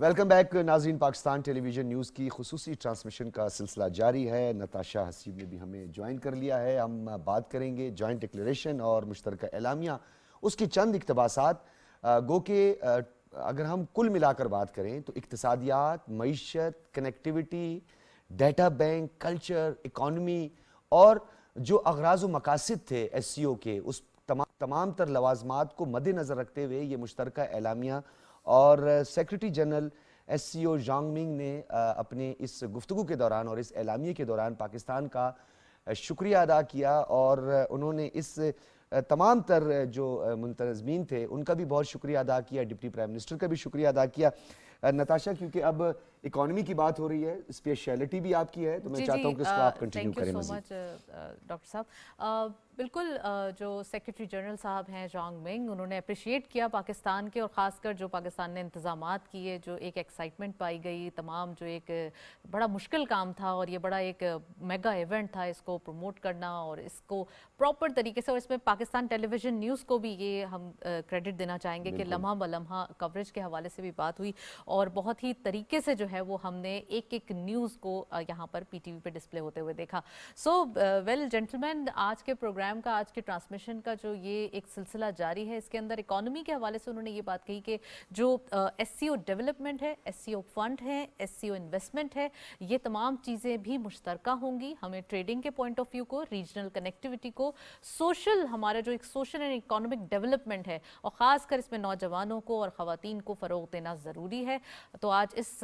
Welcome back नाज़रीन। Pakistan television news की खुसूसी transmission का सिलसिला जारी है। नताशा हसीब ने भी हमें ज्वाइन कर लिया है। हम बात करेंगे जॉइंट डिक्लेरेशन और मुश्तरका एलामिया, उसकी चंद इक़्तिबासात। गो के अगर हम कुल मिलाकर बात करें तो इक़्तिसादियात, मईशत, connectivity, data bank, culture, economy और जो अग़राज़ व मकासद थे SCO के, उस तमाम तर लवाज़मात को मद्देनज़र रखते हुए ये मुश्तरका एलामिया और सेक्रेटरी जनरल SCO जांग मिंग ने अपने इस गुफ्तगू के दौरान और इस एलामिये के दौरान पाकिस्तान का शुक्रिया अदा किया और उन्होंने इस तमाम तर जो मुंतज़मीन थे उनका भी बहुत शुक्रिया अदा किया, डिप्टी प्राइम मिनिस्टर का भी शुक्रिया अदा किया। नताशा, क्योंकि अब इकॉनमी की बात हो रही है, स्पेशलिटी भी आपकी है, तो मैं चाहता हूं कि इसको आप कंटिन्यू करें। Thank you so much doctor साहब। बिल्कुल, जो सेक्रेटरी जनरल साहब हैं जांग मिंग, उन्होंने अप्रिशिएट किया पाकिस्तान के और ख़ासकर जो पाकिस्तान ने इंतज़ामात किए, जो एक एक्साइटमेंट पाई गई, तमाम जो एक बड़ा मुश्किल काम था और ये बड़ा एक मेगा इवेंट था, इसको प्रमोट करना और इसको प्रॉपर तरीके से, और इसमें पाकिस्तान टेलीविज़न न्यूज़ को भी ये हम क्रेडिट देना चाहेंगे कि लम्हा बलम्हा कवरेज के हवाले से भी बात हुई और बहुत ही तरीके से जो है वो हमने एक एक न्यूज़ को यहाँ पर PTV पे डिस्प्ले होते हुए देखा। सो वेल जेंटलमैन, आज के प्रोग्राम का, आज के ट्रांसमिशन का जो ये एक सिलसिला जारी है, इसके अंदर इकॉनमी के हवाले से उन्होंने ये बात कही कि जो SCO डेवलपमेंट है, SCO फंड है, SCO इन्वेस्टमेंट है, ये तमाम चीज़ें भी मुश्तरका होंगी। हमें ट्रेडिंग के पॉइंट ऑफ व्यू को, रीजनल कनेक्टिविटी को, सोशल, हमारा जो एक सोशल एंड इकोनॉमिक डेवलपमेंट है और ख़ासकर इसमें नौजवानों को और ख़वातीन को फ़रोग़ देना ज़रूरी है। तो आज इस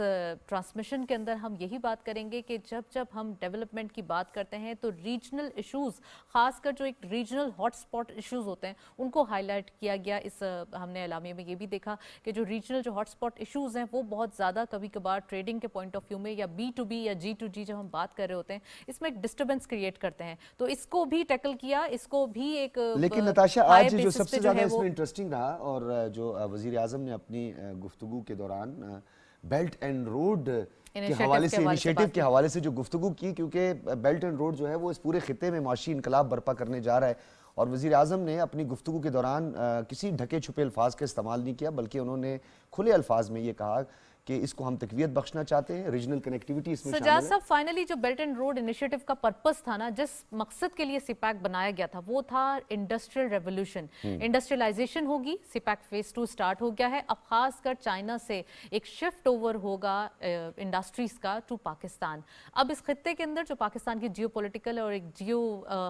ट्रांसमिशन के अंदर हम यही बात करेंगे कि जब जब हम डेवलपमेंट की बात करते हैं तो रीजनल इशूज़, ख़ासकर जो एक रीजनल हॉटस्पॉट इश्यूज़ होते हैं, उनको हाईलाइट किया गया। इस हमने एलामिये में ये भी देखा कि जो रीजनल जो हॉटस्पॉट इश्यूज़ हैं वो बहुत ज़्यादा कभी कभार ट्रेडिंग के पॉइंट ऑफ व्यू में या B2B या G2G जब हम बात कर रहे होते हैं, इसमें एक डिस्टर्बेंस क्रिएट करते हैं, तो इसको भी टैकल किया, इसको भी एक। लेकिन नताशा, आज जो सबसे ज़्यादा इसमें इंटरेस्टिंग रहा और जो वज़ीर आज़म ने अपनी गुफ्तगू के दौरान बेल्ट एंड रोड के हवाले से, इनिशिएटिव के हवाले से जो गुफ्तगू की, क्योंकि बेल्ट एंड रोड जो है वो इस पूरे खित्ते में माशी इनकलाब बर्पा करने जा रहा है और वज़ीर आज़म ने अपनी गुफ्तगू के दौरान किसी ढके छुपे अल्फाज का इस्तेमाल नहीं किया, बल्कि उन्होंने खुले अल्फाज में ये कहा कि इसको हम तकवीयत बख्शना चाहते हैं, रीजनल कनेक्टिविटी इसमें शामिल है। साहब, फाइनली जो बेल्ट एंड रोड इनिशिएटिव का पर्पस था ना, जिस मकसद के लिए सिपैक बनाया गया था, वो था इंडस्ट्रियल रेवोल्यूशन, इंडस्ट्रियलाइजेशन होगी। सिपैक फेज 2 स्टार्ट हो गया है। अब खासकर चाइना से एक शिफ्ट ओवर होगा इंडस्ट्रीज का टू पाकिस्तान। अब इस खत्ते के अंदर जो पाकिस्तान की जियोपॉलिटिकल और एक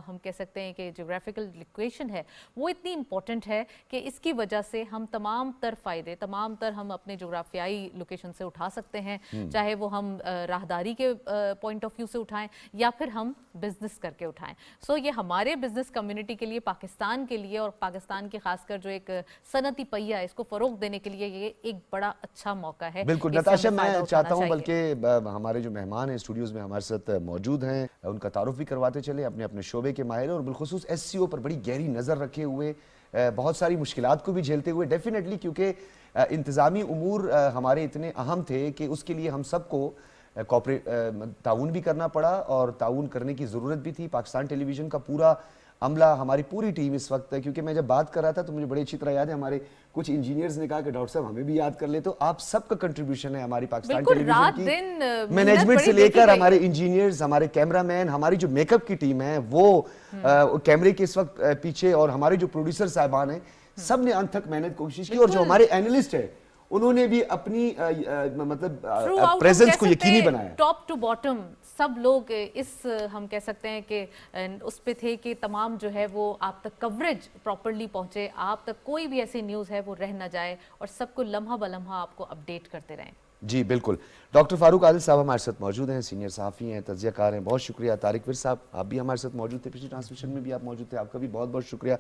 हम कह सकते हैं कि जियोग्राफिकल लोकेशन है, वो इतनी इंपॉर्टेंट है कि इसकी वजह से हम तमाम तर फायदे, तमाम तर हम अपने जोग्राफियाई लोकेशन से उठा सकते हैं, चाहे वो हम राहदारी के पॉइंट ऑफ व्यू से उठाएं या फिर हम बिजनेस करके उठाएं। सो ये हमारे बिजनेस कम्युनिटी के लिए, पाकिस्तान के लिए और पाकिस्तान के खासकर जो एक सनती पहिया है, इसको फरोग देने के लिए ये एक बड़ा अच्छा मौका है। बिल्कुल नताशा, मैं चाहता हूं बल्कि हमारे जो मेहमान हैं स्टूडियोज में हमारे साथ मौजूद हैं, उनका तारुफ भी करवाते चले, अपने अपने शोबे के माहिर और बिलखुसूस SCO पर बड़ी गहरी नज़र रखे हुए, बहुत सारी मुश्किलात को भी झेलते हुए, डेफिनेटली, क्योंकि इंतज़ामी उमूर हमारे इतने अहम थे कि उसके लिए हम सबको ताउन भी करना पड़ा और ताउन करने की ज़रूरत भी थी। पाकिस्तान टेलीविज़न का पूरा अमला, हमारी पूरी टीम इस वक्त, क्योंकि मैं जब बात कर रहा था तो मुझे बड़ी अच्छी तरह याद है, हमारे कुछ इंजीनियर्स ने कहा कि डॉक्टर साहब हमें भी याद कर ले, तो आप सबका कंट्रीब्यूशन है हमारी पाकिस्तान टेलीविजन की मैनेजमेंट से लेकर हमारे इंजीनियर्स, हमारे कैमरामैन, हमारी जो मेकअप की टीम है वो कैमरे के इस वक्त पीछे, और हमारे जो प्रोड्यूसर साहबान हैं, सब ने अंत तक मेहनत कोशिश की, और जो हमारे एनालिस्ट है उन्होंने भी अपनी मतलब प्रेजेंस को यकीनी बनाया। टॉप टू बॉटम सब लोग इस हम कह सकते हैं कि उस पे थे कि तमाम जो है वो आप तक कवरेज प्रॉपर्ली पहुंचे, आप तक कोई भी ऐसी न्यूज़ है वो रह ना जाए और सबको लम्हा बलम्हा आपको अपडेट करते रहें। जी बिल्कुल। डॉक्टर फारूक आदिल साहब हमारे साथ मौजूद हैं, सीनियर सहाफ़ी हैं, तज्ज़ियाकार हैं, बहुत शुक्रिया। तारिक विर साहब, आप भी हमारे साथ मौजूद थे, पिछली ट्रांसमिशन में भी आप मौजूद थे, आपका भी बहुत बहुत शुक्रिया।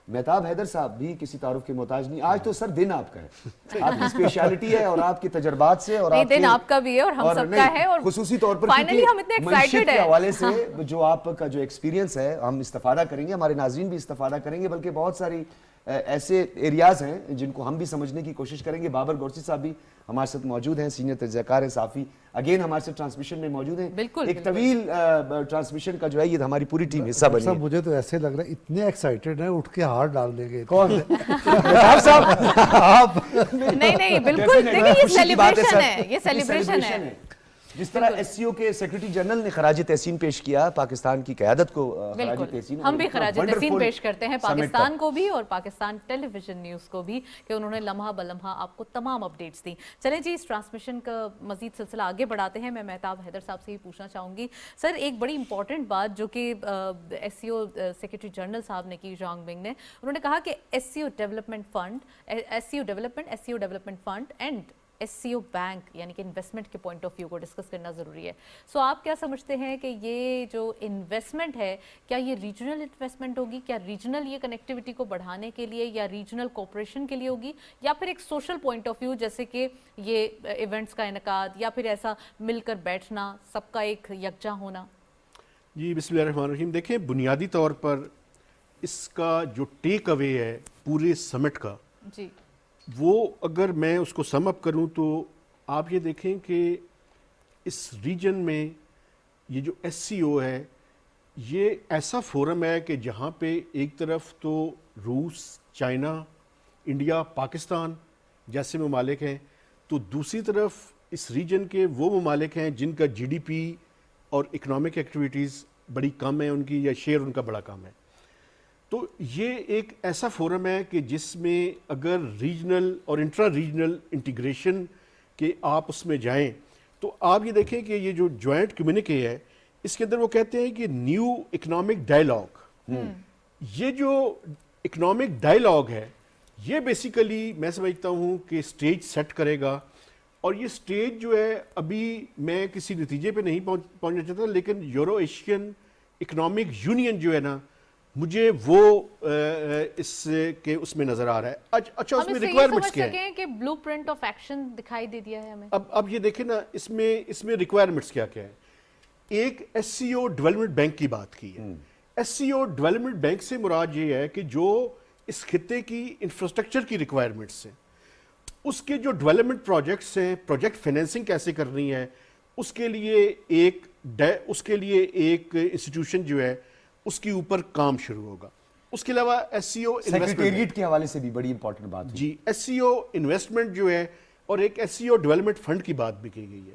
मेहताब हैदर साहब भी किसी तारुफ के मोहताज नहीं, आज तो सर दिन आपका है, आपकी स्पेशलिटी है और आपकी तजर्बात से, और दिन आपका भी है और हम सबका है, और खुसूसी तौर पर फाइनली हम इतने एक्साइटेड हैं के हवाले से जो आपका जो एक्सपीरियंस है हम इस्तेफादा करेंगे, हमारे नाज़रीन भी इस्तेफादा करेंगे, बल्कि बहुत सारी ایسے ایریاز ہیں جن کو ہم بھی سمجھنے کی کوشش کریں گے. بابر گورسی صاحب بھی ہمارے ساتھ موجود ہیں, سینئر تجزیہ کار ہیں, صحافی, اگین ہمارے ساتھ ٹرانسمیشن میں موجود ہیں. ایک طویل ٹرانسمیشن کا جو ہے یہ ہماری پوری ٹیم حصہ بنی ہے. مجھے تو ایسے لگ رہا ہے اتنے ایکسائٹیڈ ہیں, اٹھ کے ہاتھ ڈال دیں گے. کون صاحب؟ آپ نہیں بالکل, دیکھیں یہ سیلیبریشن ہے, یہ سیلیبریشن ہے. جس طرح ایس سی او کے سیکرٹری جنرل نے خراج تحسین پیش کیا پاکستان کی قیادت کو, خراج تحسین, ہم بھی خراج تحسین پیش کرتے ہیں پاکستان کو بھی اور پاکستان ٹیلی ویژن نیوز کو بھی کہ انہوں نے لمحہ بلمحہ آپ کو تمام اپڈیٹس دیں. چلیں جی, اس ٹرانسمیشن کا مزید سلسلہ آگے بڑھاتے ہیں. میں مہتاب حیدر صاحب سے ہی پوچھنا چاہوں گی سر, ایک بڑی امپورٹنٹ بات جو کہ ایس سی او سیکرٹری جنرل صاحب نے کی, جانگ منگ نے, انہوں نے کہا کہ S C O development fund and S C O bank یعنی کہ انویسٹمنٹ کے پوائنٹ آف ویو کو ڈسکس کرنا ضروری ہے. سو آپ کیا سمجھتے ہیں کہ یہ جو انویسٹمنٹ ہے, کیا یہ ریجنل انویسٹمنٹ ہوگی, کیا ریجنل یہ کنیکٹیوٹی کو بڑھانے کے لیے یا ریجنل کوپریشن کے لیے ہوگی, یا پھر ایک سوشل پوائنٹ آف ویو جیسے کہ یہ ایونٹس کا انعقاد یا پھر ایسا مل کر بیٹھنا, سب کا ایک یکجا ہونا؟ جی بسم اللہ الرحمن الرحیم. دیکھیں, بنیادی طور پر اس کا جو ٹیک اوے ہے پورے سمٹ کا, جی وہ اگر میں اس کو سم اپ کروں تو آپ یہ دیکھیں کہ اس ریجن میں یہ جو ایس سی او ہے یہ ایسا فورم ہے کہ جہاں پہ ایک طرف تو روس, چائنا, انڈیا, پاکستان جیسے ممالک ہیں, تو دوسری طرف اس ریجن کے وہ ممالک ہیں جن کا جی ڈی پی اور اکنامک ایکٹیویٹیز بڑی کم ہے ان کی, یا شیئر ان کا بڑا کم ہے. تو یہ ایک ایسا فورم ہے کہ جس میں اگر ریجنل اور انٹرا ریجنل انٹیگریشن کے آپ اس میں جائیں تو آپ یہ دیکھیں کہ یہ جو جوائنٹ کمیونکے ہے اس کے اندر وہ کہتے ہیں کہ نیو اکنامک ڈائیلاگ. یہ جو اکنامک ڈائیلاگ ہے یہ بیسیکلی میں سمجھتا ہوں کہ سٹیج سیٹ کرے گا, اور یہ سٹیج جو ہے ابھی میں کسی نتیجے پہ نہیں پہنچنا چاہتا, لیکن یورو ایشین اکنامک یونین جو ہے نا, مجھے وہ اس میں نظر آ رہا ہے. اچھا, اس میں ریکوائرمنٹس کیا ہیں کہ بلو پرنٹ آف ایکشن دکھائی دے دیا ہے ہمیں. اب یہ دیکھیں نا, اس میں ریکوائرمنٹس کیا ہے. ایک S C O development bank کی بات کی ہے. S C O development bank سے مراد یہ ہے کہ جو اس خطے کی انفراسٹرکچر کی ریکوائرمنٹس ہیں, اس کے جو ڈیولپمنٹ پروجیکٹس ہیں, پروجیکٹ فائنینسنگ کیسے کرنی ہے, اس کے لیے ایک انسٹیٹیوشن جو ہے اس کے اوپر کام شروع ہوگا. اس کے علاوہ ایس سی او سیکریٹریٹ کے حوالے سے بھی بڑی امپورٹنٹ بات ہے. جی, ایس سی او انویسٹمنٹ جو ہے اور ایک S C O development fund کی بات بھی کی گئی ہے.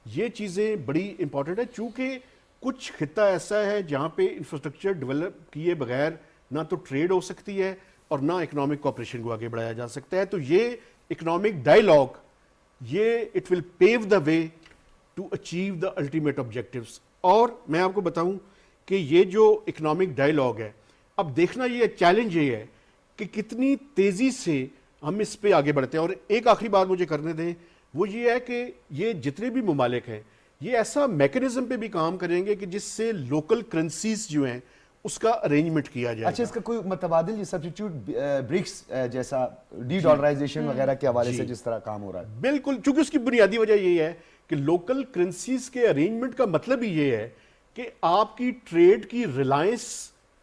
یہ چیزیں بڑی امپورٹنٹ ہے چونکہ کچھ خطہ ایسا ہے جہاں پہ انفراسٹرکچر ڈیولپ کیے بغیر نہ تو ٹریڈ ہو سکتی ہے اور نہ اکنامک کوآپریشن کو آگے بڑھایا جا سکتا ہے. تو یہ اکنامک ڈائیلاگ, یہ it will pave the way to achieve the ultimate objectives. اور میں آپ کو بتاؤں کہ یہ جو اکنامک ڈائیلاگ ہے, اب دیکھنا یہ چیلنج یہ ہے کہ کتنی تیزی سے ہم اس پہ آگے بڑھتے ہیں. اور ایک آخری بات مجھے کرنے دیں, وہ یہ ہے کہ یہ جتنے بھی ممالک ہیں یہ ایسا میکنزم پہ بھی کام کریں گے کہ جس سے لوکل کرنسیز جو ہیں اس کا ارینجمنٹ کیا جائے. اچھا, اس کا کوئی متبادل, یہ سبسٹیٹیوٹ برکس جیسا ڈی ڈالرائزیشن وغیرہ کے حوالے سے جس طرح کام ہو رہا ہے؟ بالکل, چونکہ اس کی بنیادی وجہ یہ ہے کہ لوکل کرنسیز کے ارینجمنٹ کا مطلب ہی یہ ہے کہ آپ کی ٹریڈ کی ریلائنس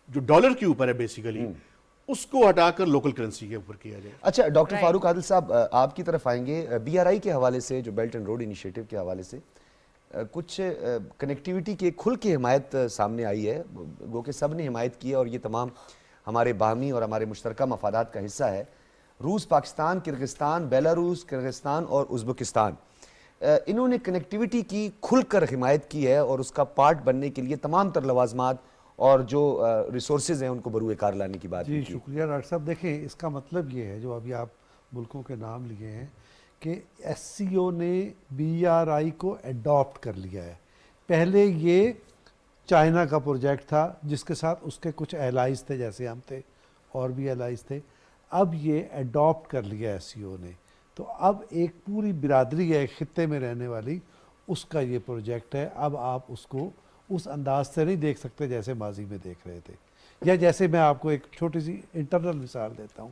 جو ڈالر کے اوپر ہے بیسیکلی, اس کو ہٹا کر لوکل کرنسی کے اوپر کیا جائے. اچھا ڈاکٹر فاروق عادل صاحب, آپ کی طرف آئیں گے. بی آر آئی کے حوالے سے, جو بیلٹ اینڈ روڈ انیشیٹو کے حوالے سے کچھ کنیکٹیوٹی کی کھل کے حمایت سامنے آئی ہے, گو کہ سب نے حمایت کی ہے, اور یہ تمام ہمارے باہمی اور ہمارے مشترکہ مفادات کا حصہ ہے. روس, پاکستان, کرغزستان, بیلاروس, کرغزستان اور ازبکستان, انہوں نے کنیکٹیوٹی کی کھل کر حمایت کی ہے, اور اس کا پارٹ بننے کے لیے تمام تر لوازمات اور جو ریسورسز ہیں ان کو بروئے کار لانے کی بات. جی شکریہ ڈاکٹر صاحب. دیکھیں, اس کا مطلب یہ ہے, جو ابھی آپ ملکوں کے نام لیے ہیں, کہ ایس سی او نے بی آر آئی کو ایڈاپٹ کر لیا ہے. پہلے یہ چائنا کا پروجیکٹ تھا جس کے ساتھ اس کے کچھ الائز تھے, جیسے ہم تھے اور بھی الائز تھے. اب یہ ایڈاپٹ کر لیا ایس سی او نے, تو اب ایک پوری برادری ہے خطے میں رہنے والی, اس کا یہ پروجیکٹ ہے. اب آپ اس کو اس انداز سے نہیں دیکھ سکتے جیسے ماضی میں دیکھ رہے تھے. یا جیسے میں آپ کو ایک چھوٹی سی انٹرنل مثال دیتا ہوں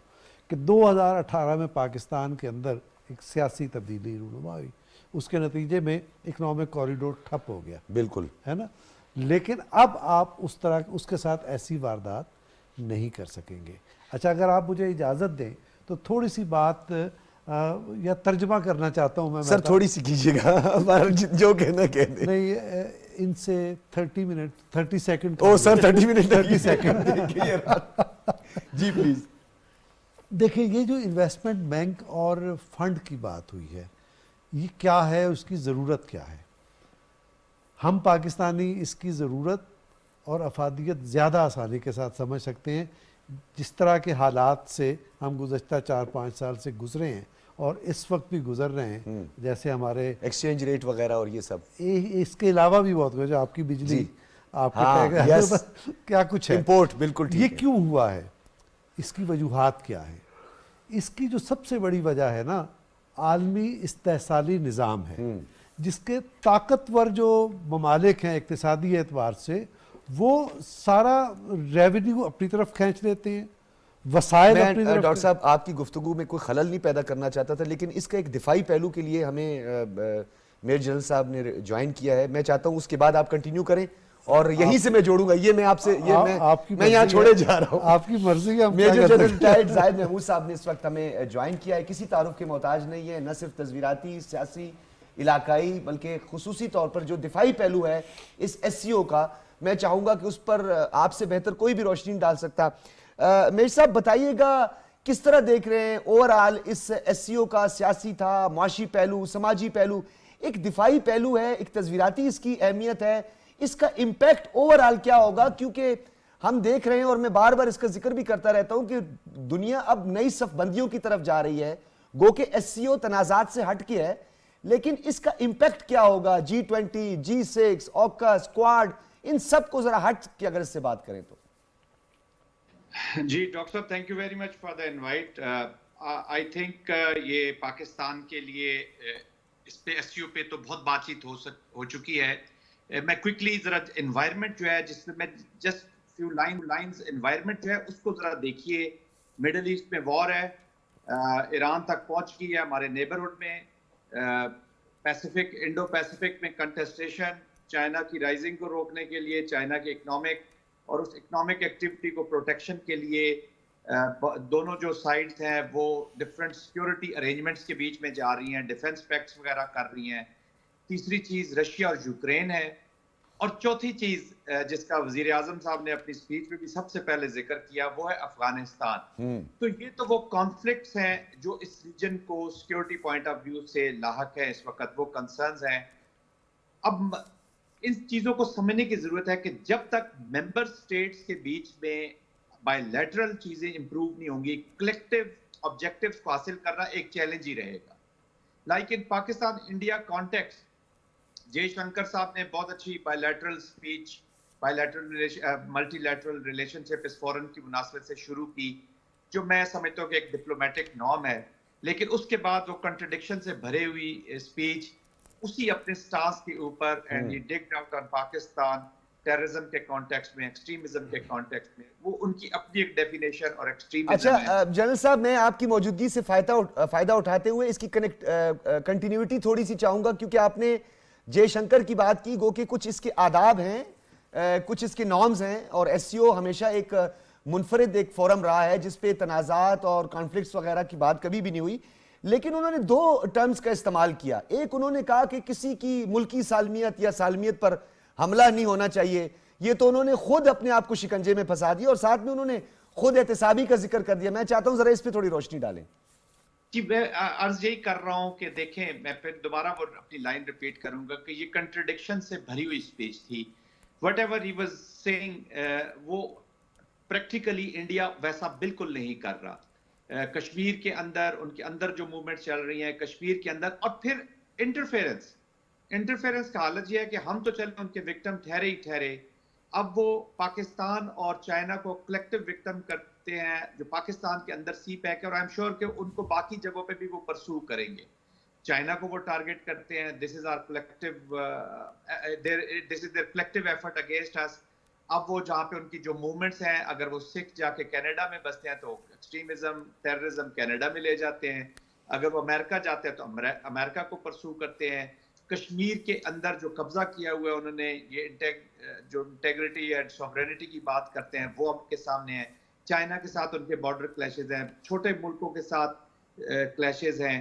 کہ 2018 میں پاکستان کے اندر ایک سیاسی تبدیلی رونما ہوئی, اس کے نتیجے میں اکنامک کوریڈور ٹھپ ہو گیا, بالکل ہے نا. لیکن اب آپ اس طرح اس کے ساتھ ایسی واردات नहीं कर सकेंगे। अच्छा, अगर आप मुझे इजाज़त दें तो थोड़ी सी बात या तर्जमा करना चाहता हूँ मैं। सर थोड़ी सी कीजिएगा, हमारा जो कहना कह दें। नहीं, इनसे 30 minute 30 second. Oh sir 30 minute 30 second. जी प्लीज। देखिए, ये जो इन्वेस्टमेंट बैंक और फंड की बात हुई है, ये क्या है, उसकी ज़रूरत क्या है? हम पाकिस्तानी इसकी ज़रूरत और अफादियत ज़्यादा आसानी के साथ समझ सकते हैं जिस तरह के हालात से हम गुज़श्ता 4-5 साल से गुज़रे हैं और इस वक्त भी गुज़र रहे हैं। जैसे हमारे एक्सचेंज रेट वगैरह और ये सब, इसके अलावा भी बहुत कुछ, आपकी बिजली, आपके हाँ, टैक्स, क्या कुछ है, इंपोर्ट, बिल्कुल ठीक ये है। क्यों हुआ है, इसकी वजूहात क्या है? इसकी जो सबसे बड़ी वजह है ना, आलमी इस्तेहसाली निज़ाम है, जिसके ताकतवर जो ममालिक हैं इक़्तिसादी एतबार से, वो सारा रेवेन्यू अपनी तरफ खींच लेते हैं, वसाइल मैं अपनी तरफ। डॉक्टर साहब आपकी गुफ्तगू में कोई खलल नहीं पैदा करना चाहता था, लेकिन इसका एक दिफाई पहलू के लिए हमें मेजर जनरल साहब ने ज्वाइन किया है। मैं चाहता हूँ उसके बाद आप कंटिन्यू करें और यहीं से मैं जोड़ूंगा। ये मैं आपसे मैं यहाँ छोड़े जा रहा हूँ, आपकी मर्जी है। Major general retired Zahid Mahmood साहब ने इस वक्त हमें ज्वाइन किया है। किसी तारुफ के मोहताज नहीं है, न सिर्फ तस्वीराती, सियासी, इलाकाई, बल्कि खुसूसी तौर पर जो दिफाई पहलू है इस SCO का, मैं चाहूँगा कि उस पर आपसे बेहतर कोई भी रोशनी नहीं डाल सकता। मेजर साहब बताइएगा, किस तरह देख रहे हैं ओवरऑल इस SCO का? सियासी था, माशी पहलू, समाजी पहलू, एक दिफाई पहलू है, एक तस्वीराती इसकी अहमियत है, इसका इम्पैक्ट ओवरऑल क्या होगा? क्योंकि हम देख रहे हैं और मैं बार बार इसका जिक्र भी करता रहता हूं कि दुनिया अब नई सफबंदियों की तरफ जा रही है, गो के SCO तनाजात से हट के है, लेकिन इसका इम्पैक्ट क्या होगा? G20, G6, ऑकस, क्वाड, इन सब को जरा हट के अगर इससे बात करें तो। जी डॉक्टर साहब, thank you very much for the invite. I think ये पाकिस्तान के लिए इस पे SCO पे तो बहुत बातचीत हो चुकी है। मैं क्विकली जरा एनवायरनमेंट जो है, जिसमें मैं जस्ट फ्यू लाइंस एनवायरनमेंट जो है उसको जरा देखिए। मिडिल ईस्ट में वॉर है, ईरान तक पहुंच गई है, हमारे नेबरहुड में, पैसिफिक, इंडो पैसिफिक में कंटेस्टेशन, चाइना की राइजिंग को रोकने के लिए, चाइना के इकोनॉमिक और उस इकोनॉमिक एक्टिविटी को प्रोटेक्शन के लिए दोनों जो साइड्स हैं वो डिफरेंट सिक्योरिटी अरेंजमेंट्स के बीच में जा रही हैं, डिफेंस पैक्ट्स वगैरह कर रही हैं। तीसरी चीज़ रशिया और यूक्रेन है, और चौथी चीज़ जिसका वज़ीर आज़म साहब ने अपनी स्पीच में भी सबसे पहले जिक्र किया, वो है अफगानिस्तान। तो ये तो वो कॉन्फ्लिक्ट्स हैं जो इस रीजन को सिक्योरिटी पॉइंट ऑफ व्यू से लाहक है इस वक्त, वो कंसर्न्स हैं। अब इन चीज़ों को समझने की ज़रूरत है कि जब तक मेंबर स्टेट्स के बीच में बायलैटरल चीज़ें इंप्रूव नहीं होंगी, कलेक्टिव ऑब्जेक्टिव्स को हासिल करना एक चैलेंज ही रहेगा। Like in Pakistan India context, Jaishankar साहब ने बहुत अच्छी bilateral speech, bilateral multilateral relationship इस फोरम की मुनासबत से शुरू की, जो मैं समझता हूँ कि एक डिप्लोमेटिक नॉर्म है। लेकिन उसके बाद वो कंट्रडिक्शन से भरे हुई स्पीच उसी अपने स्टांस के ऊपर, and he digged out on Pakistan terrorism के कॉन्टेक्स्ट में, एक्सट्रीमिज्म के कॉन्टेक्स्ट में, वो उनकी अपनी एक डेफिनेशन और एक्सट्रीमिज्म अच्छा है। जनरल साहब, मैं आपकी मौजूदगी से फायदा उठाते हुए इसकी कंटिन्यूटी थोड़ी सी चाहूंगा, क्योंकि आपने जयशंकर की बात की, गो कि कुछ इसके आदाब हैं, कुछ इसके नॉर्म्स हैं, और SCO हमेशा एक मुनफरिद एक फोरम रहा है जिस पे तनाज़ात और कॉन्फ्लिक्ट्स वगैरह की बात कभी भी नहीं हुई। लेकिन उन्होंने दो टर्म्स का इस्तेमाल किया। एक, उन्होंने कहा कि किसी की मुल्की सालमियत या सालमियत पर हमला नहीं होना चाहिए, ये तो उन्होंने खुद अपने आप को शिकंजे में फंसा दिया, और साथ में उन्होंने खुद एहतसाबी का जिक्र कर दिया। मैं चाहता हूं जरा इस पे थोड़ी रोशनी डालें। जी, मैं अर्ज यही कर रहा हूं कि देखें, मैं फिर दोबारा वो अपनी लाइन रिपीट करूंगा कि ये कंट्रडिक्शन से भरी हुई स्पीच थी। व्हाटएवर ही वाज सेइंग, वो प्रैक्टिकली इंडिया वैसा बिल्कुल नहीं कर रहा। कश्मीर के अंदर, उनके अंदर जो मूवमेंट चल रही हैं कश्मीर के अंदर, और फिर इंटरफेरेंस का हालत ये है कि हम तो चले उनके विक्टिम ठहरे ही ठहरे, अब वो पाकिस्तान और चाइना को कलेक्टिव विक्टिम करते हैं जो पाकिस्तान के अंदर सी पैक है, और आई एम श्योर कि उनको बाकी जगहों पे भी वो परसू करेंगे। चाइना को वो टारगेट करते हैं, this is our collective, this is their collective effort against us. अब वो जहाँ पे उनकी जो मूवमेंट्स हैं, अगर वो सिख जाके कनाडा में बसते हैं तो एक्सट्रीमिज्म, टेररिज्म कनाडा में ले जाते हैं, अगर वो अमेरिका जाते हैं तो अमेरिका को परसू करते हैं। कश्मीर के अंदर जो कब्जा किया हुआ है उन्होंने, ये जो इंटेग्रिटी एंड सॉवरेनिटी की बात करते हैं वो आपके सामने है। चाइना के साथ उनके बॉर्डर क्लैशेज हैं, छोटे मुल्कों के साथ क्लैशेज हैं,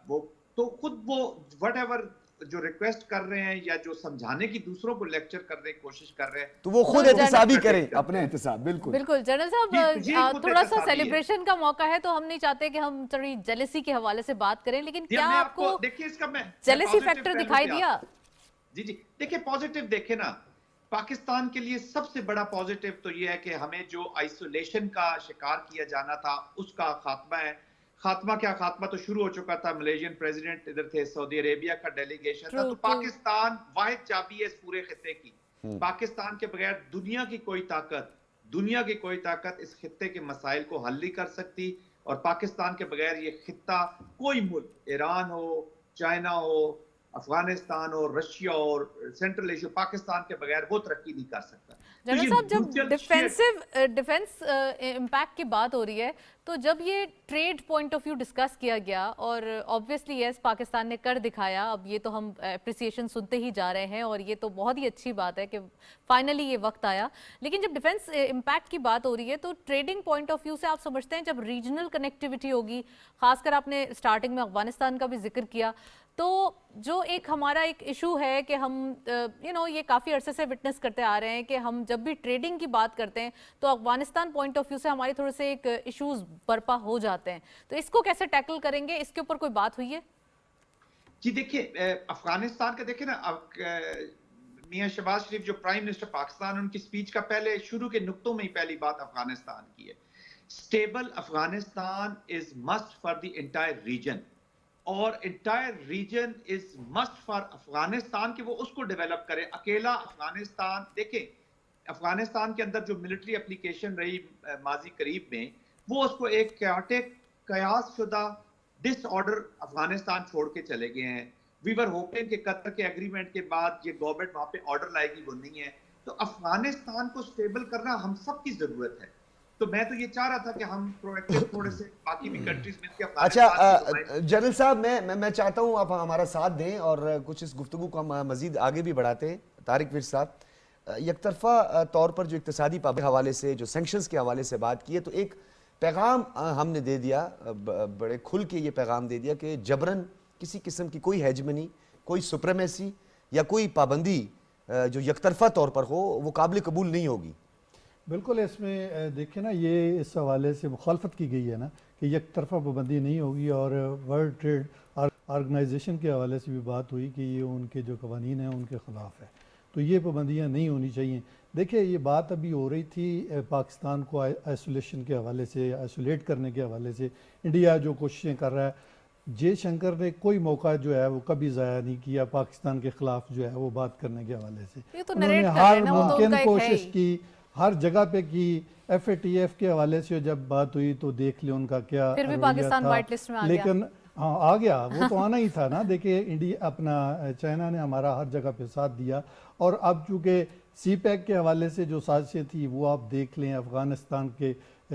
वो तो खुद वो व्हाटएवर जो रिक्वेस्ट कर रहे हैं या जो समझाने की दूसरों को लेक्चर करने की कोशिश कर रहे हैं, तो वो खुद तो एहतसाबी जनरल करें करते अपने एहतसाब। बिल्कुल बिल्कुल जनरल ये साहब, खुद थोड़ा सा एहतसाबी है। सेलिब्रेशन का मौका है, तो हम नहीं चाहते कि हम थोड़ी जेलेसी के हवाले से बात करें, लेकिन क्या मैं आपको देखिए इसका मैं जेलेसी positive फैक्टर पहलू दिखाई पे दिया? जी जी, देखिए पॉजिटिव देखे ना, पाकिस्तान के लिए सबसे बड़ा पॉजिटिव तो ये है कि हमें जो आइसोलेशन का शिकार किया जाना था उसका खात्मा है। खात्मा क्या, खात्मा तो शुरू हो चुका था, मलेशियन प्रेसिडेंट इधर थे, सऊदी अरेबिया का डेलीगेशन था, तो पाकिस्तान वाहिद चाबी है इस पूरे खित्ते की। पाकिस्तान के बगैर दुनिया की कोई ताकत इस खित्ते के मसाइल को हल नहीं कर सकती, और पाकिस्तान के बगैर ये खित्ता कोई मुल्क, ईरान हो, चाइना हो, अफगानिस्तान हो, रशिया और सेंट्रल एशिया, पाकिस्तान के बगैर वो तरक्की नहीं कर सकता। जनरल साहब, जब डिफेंस इम्पैक्ट की बात हो रही है, तो जब ये trade point of view discuss किया गया, और ऑब्वियसली यस पाकिस्तान ने कर दिखाया, अब ये तो हम अप्रिसिएशन सुनते ही जा रहे हैं, और ये तो बहुत ही अच्छी बात है कि फाइनली ये वक्त आया। लेकिन जब डिफेंस इम्पैक्ट की बात हो रही है, तो ट्रेडिंग पॉइंट ऑफ व्यू से आप समझते हैं जब रीजनल कनेक्टिविटी होगी, खासकर आपने स्टार्टिंग में अफगानिस्तान का भी जिक्र किया, तो जो एक हमारा एक इशू है कि हम ये काफ़ी अरसे से विटनेस करते आ रहे हैं कि हम जब भी ट्रेडिंग की बात करते हैं तो अफगानिस्तान पॉइंट ऑफ व्यू से हमारे थोड़े से एक इश्यूज बर्पा हो जाते हैं, तो इसको कैसे टैकल करेंगे, इसके ऊपर कोई बात हुई है? जी देखिए, अफगानिस्तान का देखें ना, मियां शहबाज शरीफ जो प्राइम मिनिस्टर पाकिस्तान, उनकी स्पीच का पहले शुरू के नुक्तों में ही पहली बात अफगानिस्तान की है। Stable Afghanistan is must for the entire region, और entire region is must for Afghanistan कि वो उसको डेवलप करे। अकेला अफगानिस्तान, देखें अफगानिस्तान के अंदर जो मिलिट्री एप्लीकेशन रही माजी करीब में, वो उसको एक कैटिक कयास शुदा डिसऑर्डर अफगानिस्तान छोड़ के चले गए हैं। वी वर होपिंग कि कतर के एग्रीमेंट के बाद ये गवर्नमेंट वहां पे ऑर्डर लाएगी, वो नहीं है। तो अफगानिस्तान को स्टेबल करना हम सब की जरूरत है। तो मैं तो ये चाह रहा था कि हम प्रोएक्टिव थोड़े से बाकी भी कंट्रीज मिलकर अच्छा जनरल साहब, मैं चाहता हूं आप हमारा साथ दें और कुछ इस गुफ्तगू को हम मजीद आगे भी बढ़ाते हैं। तारिक वीर साहब, यकतरफा तौर पर जो इक्तिसादी पाबंदी के हवाले से, जो सैंक्शंस के हवाले से बात की है, तो एक पैगाम हमने दे दिया, बड़े खुल के ये पैगाम दे दिया कि जबरन किसी किस्म की कोई हेजमनी, कोई सुप्रीमेसी या कोई पाबंदी जो यकतरफा तौर पर हो, वो काबिल कबूल नहीं होगी। बिल्कुल, इसमें देखें ना, ये इस हवाले से मुखालफत की गई है ना कि एक तरफा पाबंदी नहीं होगी, और वर्ल्ड ट्रेड ऑर्गेनाइजेशन के हवाले से भी बात हुई कि ये उनके जो कवानीन हैं उनके ख़िलाफ़ है, तो ये पाबंदियाँ नहीं होनी चाहिए। देखिए, ये बात अभी हो रही थी पाकिस्तान को आइसोलेशन के हवाले से, आइसोलेट करने के हवाले से इंडिया जो कोशिशें कर रहा है। जयशंकर ने कोई मौका जो है वो कभी ज़ाया नहीं किया पाकिस्तान के ख़िलाफ़ जो है वो बात करने के हवाले से। उन्होंने हर मुमकिन कोशिश की, हर जगह पे की। FATF के हवाले से जब बात हुई तो देख लिया उनका क्या फिर भी पाकिस्तान व्हाइट लिस्ट में आ गया। लेकिन हाँ, आ गया, वो तो आना ही था ना। देखिए, इंडिया अपना चाइना ने हमारा हर जगह पे साथ दिया, और अब चूँकि CPEC के हवाले से जो साजिशें थी वो आप देख लें, अफ़गानिस्तान के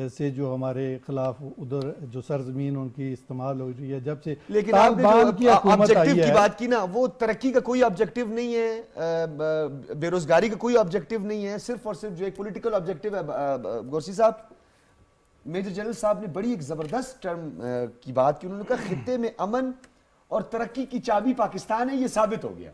से जो हमारे खिलाफ उधर जो सरजमीन उनकी इस्तेमाल हो रही है जब से, लेकिन आपने जो ऑब्जेक्टिव की बात की ना, वो तरक्की का कोई ऑब्जेक्टिव नहीं है, बेरोजगारी का कोई ऑब्जेक्टिव नहीं है, सिर्फ और सिर्फ जो एक पॉलिटिकल ऑब्जेक्टिव है। गोरसी साहब, मेजर जनरल साहब ने बड़ी एक जबरदस्त टर्म की बात की, उन्होंने कहा खित्ते में अमन और तरक्की की चाबी पाकिस्तान है, ये साबित हो गया।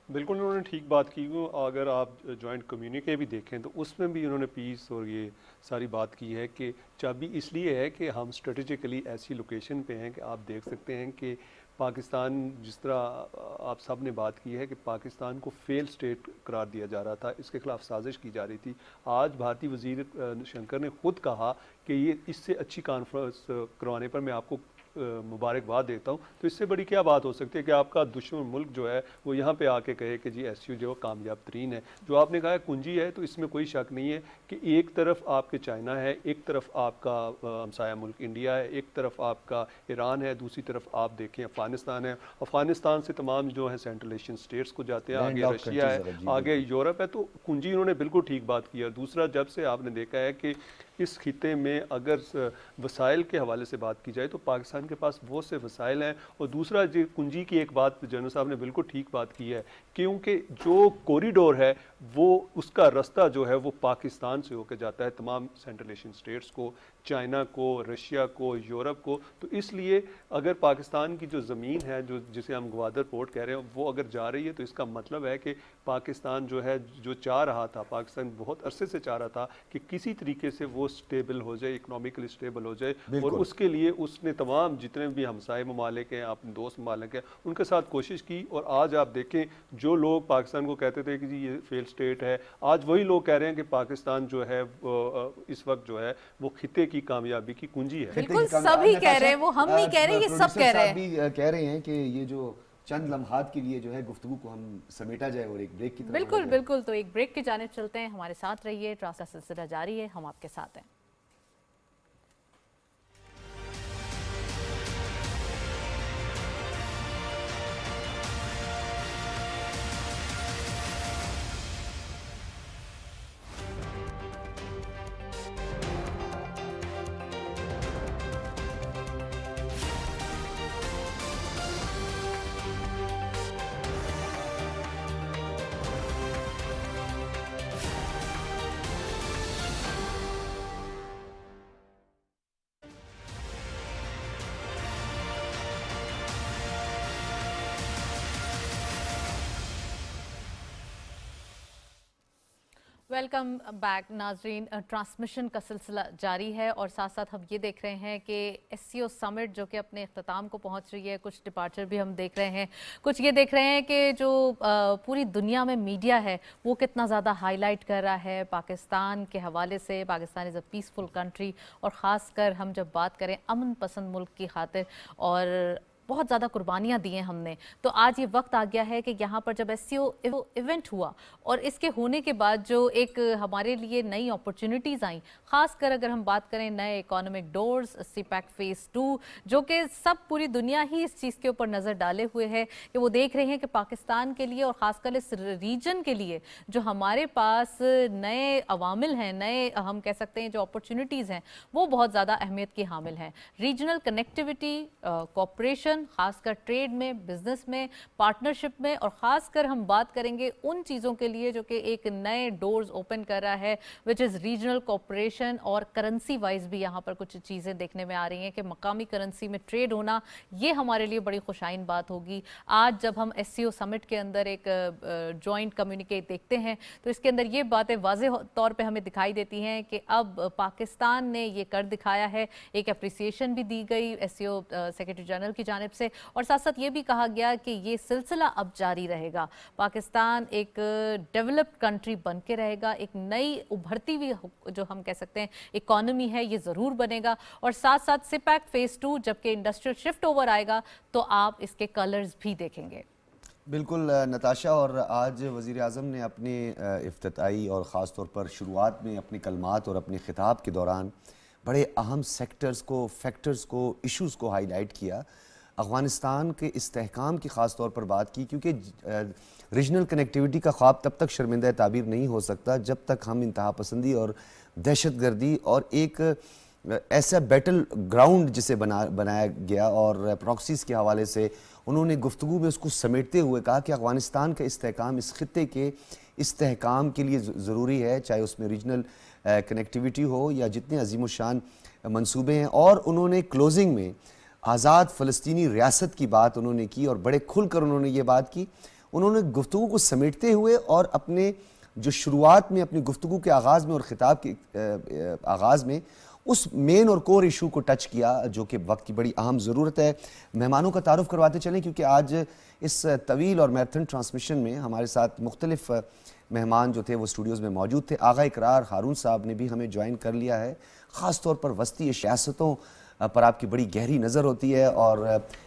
बिल्कुल उन्होंने ठीक बात की। अगर आप जॉइंट कम्युनिके भी देखें तो उसमें भी उन्होंने पीस और ये सारी बात की है कि चाबी इसलिए है कि हम स्ट्रेटेजिकली ऐसी लोकेशन पे हैं कि आप देख सकते हैं कि पाकिस्तान, जिस तरह आप सब ने बात की है कि पाकिस्तान को फेल स्टेट करार दिया जा रहा था, इसके खिलाफ साजिश की जा रही थी। आज भारतीय वजीर शंकर ने खुद कहा कि ये इससे अच्छी कॉन्फ्रेंस करवाने पर मैं आपको मुबारकबाद देता हूँ। तो इससे बड़ी क्या बात हो सकती है कि आपका दुश्मन मुल्क जो है वो यहाँ पे आके कहे कि जी SCO जो कामयाब तरीन है। जो आपने कहा कुंजी है, तो इसमें कोई शक नहीं है कि एक तरफ आपके चाइना है, एक तरफ आपका हमसाया मुल्क इंडिया है, एक तरफ आपका ईरान है, दूसरी तरफ आप देखें अफ़गानिस्तान है। अफ़गानिस्तान से तमाम जो है सेंट्रल एशियन स्टेट्स को जाते हैं, आगे रशिया है, आगे यूरोप है। तो कुंजी उन्होंने बिल्कुल ठीक बात की है। दूसरा, जब से आपने देखा है कि इस खिते में अगर वसाइल के हवाले से बात की जाए तो पाकिस्तान के पास बहुत से वसाइल हैं। और दूसरा, जो कुंजी की एक बात जनरल साहब ने बिल्कुल ठीक बात की है کیونکہ جو کوریڈور ہے وہ اس کا راستہ جو ہے وہ پاکستان سے ہو کے جاتا ہے تمام سینٹرل ایشین اسٹیٹس کو، چائنا کو، رشیا کو، یورپ کو. تو اس لیے اگر پاکستان کی جو زمین ہے جسے ہم گوادر پورٹ کہہ رہے ہیں وہ اگر جا رہی ہے تو اس کا مطلب ہے کہ پاکستان جو ہے جو چاہ رہا تھا، پاکستان بہت عرصے سے چاہ رہا تھا کہ کسی طریقے سے وہ سٹیبل ہو جائے، اکنامکلی سٹیبل ہو جائے، اور اس کے لیے اس نے تمام جتنے بھی ہمسائے ممالک ہیں، اپنے دوست ممالک ہیں، ان کے ساتھ کوشش کی. اور آج آپ دیکھیں جو لوگ پاکستان کو کہتے تھے کہ جی یہ فیل سٹیٹ ہے، آج وہی لوگ کہہ رہے ہیں کہ پاکستان جو ہے اس وقت جو ہے وہ خطے کی کامیابی کی کنجی ہے. بالکل سبھی کہہ رہے ہیں، وہ ہم نہیں کہہ رہے، یہ سب کہہ رہے ہیں. بھی کہہ رہے ہیں کہ یہ جو چند لمحات کے لیے جو ہے گفتگو کو ہم سمیٹا جائے اور ایک بریک کی طرف. بالکل بالکل، تو ایک بریک کی جانب چلتے ہیں. ہمارے ساتھ رہیے، ٹراس کا سلسلہ جاری ہے، ہم آپ کے ساتھ ہیں. ویلکم بیک ناظرین. ٹرانسمیشن کا سلسلہ جاری ہے اور ساتھ ساتھ ہم یہ دیکھ رہے ہیں کہ ایس سی او سمٹ جو کہ اپنے اختتام کو پہنچ رہی ہے، کچھ ڈپارچر بھی ہم دیکھ رہے ہیں. کچھ یہ دیکھ رہے ہیں کہ جو پوری دنیا میں میڈیا ہے وہ کتنا زیادہ ہائی لائٹ کر رہا ہے پاکستان کے حوالے سے. پاکستان از اے پیسفل کنٹری، اور خاص کر ہم جب بات کریں امن پسند ملک کی خاطر، اور بہت زیادہ قربانیاں دی ہیں ہم نے. تو آج یہ وقت آ گیا ہے کہ یہاں پر جب ایس سی او ایونٹ ہوا اور اس کے ہونے کے بعد جو ایک ہمارے لیے نئی اپرچونٹیز آئیں، خاص کر اگر ہم بات کریں نئے اکانومک ڈورز، سی پیک فیز 2، جو کہ سب پوری دنیا ہی اس چیز کے اوپر نظر ڈالے ہوئے ہے کہ وہ دیکھ رہے ہیں کہ پاکستان کے لیے اور خاص کر اس ریجن کے لیے جو ہمارے پاس نئے عوامل ہیں، نئے ہم کہہ سکتے ہیں جو اپرچونٹیز ہیں، وہ بہت زیادہ اہمیت کی حامل ہیں. ریجنل کنیکٹیوٹی، کوآپریشن، خاص کر ٹریڈ میں، بزنس میں، پارٹنرشپ میں، اور خاص کر ہم بات کریں گے ان چیزوں کے لیے جو کہ ایک نئے ڈورز اوپن کر رہا ہے، وچ از ریجنل کوآپریشن. اور کرنسی وائز بھی یہاں پر کچھ چیزیں دیکھنے میں آ رہی ہیں کہ مقامی کرنسی میں ٹریڈ ہونا یہ ہمارے لیے بڑی خوشائن بات ہوگی. آج جب ہم ایس سی او سمٹ کے اندر ایک جوائنٹ کمیونیکیٹ دیکھتے ہیں تو اس کے اندر یہ باتیں واضح طور پہ ہمیں دکھائی دیتی ہیں کہ اب پاکستان نے یہ کر دکھایا ہے. ایک اپریسیشن بھی دی گئی ایس سی او سیکرٹری جنرل کی جانب سے، اور ساتھ ساتھ یہ بھی کہا گیا کہ یہ سلسلہ اب جاری رہے گا. پاکستان ایک ڈیولپڈ کنٹری بن کے رہے گا، ایک نئی ابھرتی ہوئی جو ہم کہہ سکتے ہیں اکانومی ہے یہ ضرور بنے گا. اور ساتھ ساتھ سی پیک فیز 2 جب کہ انڈسٹریل شفٹ اوور آئے گا تو آپ اس کے کلرز بھی دیکھیں گے. بالکل نتاشا، اور آج وزیر اعظم نے اپنے افتتاحی اور خاص طور پر شروعات میں اپنے کلمات اور اپنے خطاب کے دوران بڑے اہم سیکٹرز کو، فیکٹرز کو، ایشوز کو ہائی لائٹ کیا. افغانستان کے استحکام کی خاص طور پر بات کی، کیونکہ ریجنل کنیکٹیوٹی کا خواب تب تک شرمندہ تعبیر نہیں ہو سکتا جب تک ہم انتہا پسندی اور دہشت گردی اور ایک ایسا بیٹل گراؤنڈ جسے بنایا گیا اور پراکسیز کے حوالے سے انہوں نے گفتگو میں اس کو سمیٹتے ہوئے کہا کہ افغانستان کا استحکام اس خطے کے استحکام کے لیے ضروری ہے، چاہے اس میں ریجنل کنیکٹیوٹی ہو یا جتنے عظیم الشان منصوبے ہیں. اور انہوں نے کلوزنگ میں آزاد فلسطینی ریاست کی بات انہوں نے کی اور بڑے کھل کر انہوں نے یہ بات کی. انہوں نے گفتگو کو سمیٹتے ہوئے اور اپنے جو شروعات میں اپنی گفتگو کے آغاز میں اور خطاب کے آغاز میں اس مین اور کور ایشو کو ٹچ کیا جو کہ وقت کی بڑی اہم ضرورت ہے. مہمانوں کا تعارف کرواتے چلیں کیونکہ آج اس طویل اور میراتھن ٹرانسمیشن میں ہمارے ساتھ مختلف مہمان جو تھے وہ اسٹوڈیوز میں موجود تھے. آغا اقرار ہارون صاحب نے بھی ہمیں جوائن کر لیا ہے. خاص طور پر وسطی ریاستوں پر آپ کی بڑی گہری نظر ہوتی ہے، اور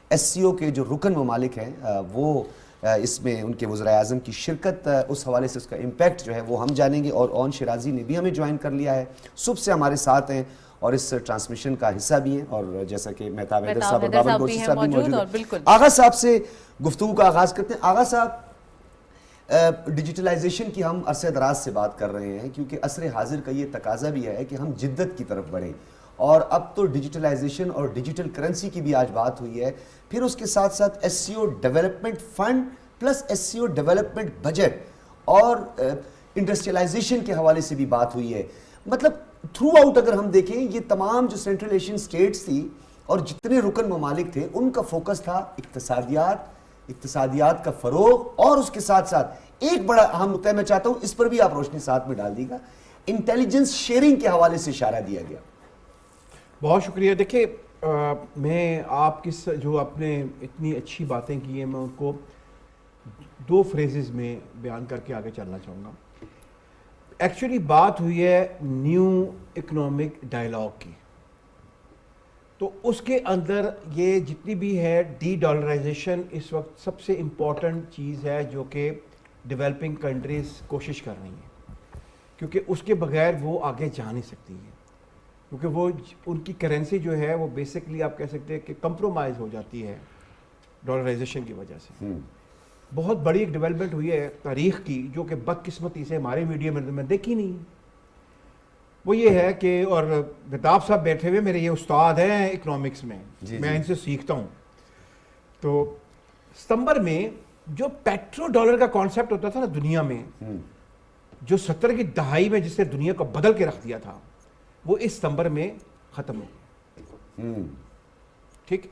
ایس سی او کے جو رکن ممالک ہیں وہ اس میں ان کے وزراء اعظم کی شرکت، اس حوالے سے اس کا امپیکٹ جو ہے وہ ہم جانیں گے. اور اون شیرازی نے بھی ہمیں جوائن کر لیا ہے، صبح سے ہمارے ساتھ ہیں اور اس ٹرانسمیشن کا حصہ بھی ہیں، اور جیسا کہ مہتاب حیدر صاحب اور بابر گوشتی صاحب بھی موجود ہیں. آغا صاحب سے گفتگو کا آغاز کرتے ہیں. آغا صاحب، ڈیجیٹلائزیشن کی ہم عرصہ دراز سے بات کر رہے ہیں کیونکہ عصر حاضر کا یہ تقاضا بھی ہے کہ ہم جدت کی طرف بڑھیں، اور اب تو ڈیجیٹلائزیشن اور ڈیجیٹل کرنسی کی بھی آج بات ہوئی ہے. پھر اس کے ساتھ ساتھ S C O development fund plus SCO development budget और इंडस्ट्रियलाइजेशन के हवाले से भी बात हुई है। मतलब थ्रू आउट अगर हम देखें ये तमाम जो सेंट्रल एशियन स्टेट्स थी और जितने रुकन ममालिक थे उनका फोकस था इक्तिसादियात का फरोग और उसके साथ साथ एक बड़ा अहम नुक्ता मैं चाहता हूं इस पर भी आप रोशनी साथ में डाल दीजिएगा, इंटेलिजेंस शेयरिंग के हवाले से इशारा दिया गया। बहुत शुक्रिया। देखिए मैं आपकी जो आपने इतनी अच्छी बातें की हैं मैं उनको 2 फ्रेजेस में बयान करके आगे चलना चाहूँगा। एक्चुअली बात हुई है न्यू इकोनॉमिक डायलॉग की, तो उसके अंदर ये जितनी भी है डी डॉलराइजेशन इस वक्त सबसे इम्पॉर्टेंट चीज़ है जो कि डेवलपिंग कंट्रीज़ कोशिश कर रही हैं, क्योंकि उसके बगैर वो आगे जा नहीं सकती है, क्योंकि वो उनकी करेंसी जो है वो बेसिकली आप कह सकते हैं कि कंप्रोमाइज़ हो जाती है डॉलराइजेशन की वजह से। बहुत बड़ी एक डेवलपमेंट हुई है तारीख की जो कि बदकिस्मती से हमारे मीडिया में देखी नहीं। वो ये है कि और बेताब साहब बैठे हुए मेरे ये उस्ताद हैं इकोनॉमिक्स में, मैं इनसे सीखता हूँ। तो सितंबर में जो पेट्रो डॉलर का कॉन्सेप्ट होता था ना दुनिया में, जो 70 की दहाई में जिसने दुनिया को बदल के रख दिया था, वो इस सितंबर में ख़त्म हो गया। ठीक,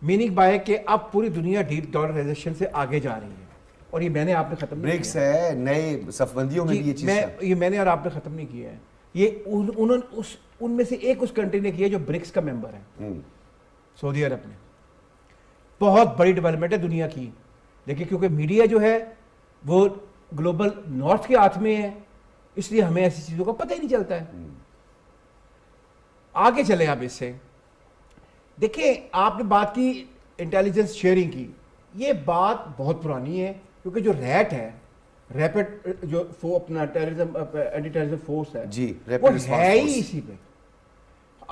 मीनिंग बाय कि अब पूरी दुनिया डॉलराइजेशन से आगे जा रही है, और ये मैंने आपने ख़त्म नहीं ब्रिक्स है, नए सफबंदियों में भी ये चीज़ मैंने और आपने ख़त्म नहीं किया है। ये उन्होंने उनमें से एक उस कंट्री ने किया जो ब्रिक्स का मेंबर है, सऊदी अरब ने। बहुत बड़ी डेवलपमेंट है दुनिया की, लेकिन क्योंकि मीडिया जो है वो ग्लोबल नॉर्थ के हाथ में है, इसलिए हमें ऐसी चीज़ों का पता ही नहीं चलता है। आगे चले आप इससे देखिए, आपने बात की इंटेलिजेंस शेयरिंग की, ये बात बहुत पुरानी है, क्योंकि जो रैट है, रैपिड जो अपना टेररिज्म एंटी टेररिज्म फोर्स है जी, वो है ही इसी पे।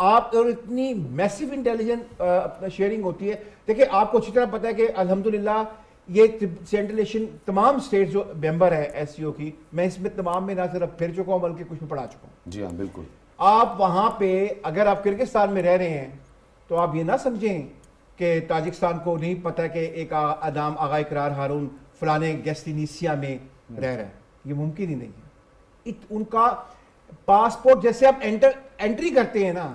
आप और इतनी मैसिव इंटेलिजेंस शेयरिंग होती है। देखिए आपको अच्छी तरह पता है कि अल्हम्दुलिल्लाह ये सेंट्रल एशियन तमाम स्टेट जो मेंबर है SCO की, मैं इसमें तमाम में ना सिर्फ फिर चुका हूँ बल्कि कुछ में पढ़ा चुका हूँ। जी हाँ बिल्कुल। आप वहाँ पे अगर आप किर्गिस्तान में रह रहे हैं तो आप ये ना समझें कि ताजिकिस्तान को नहीं पता कि एक आदाम आगा इकरार हारून फलाने गेस्टिनीसिया में रह रहा है, ये मुमकिन ही नहीं है। उनका पासपोर्ट जैसे आप एंट्री करते हैं ना,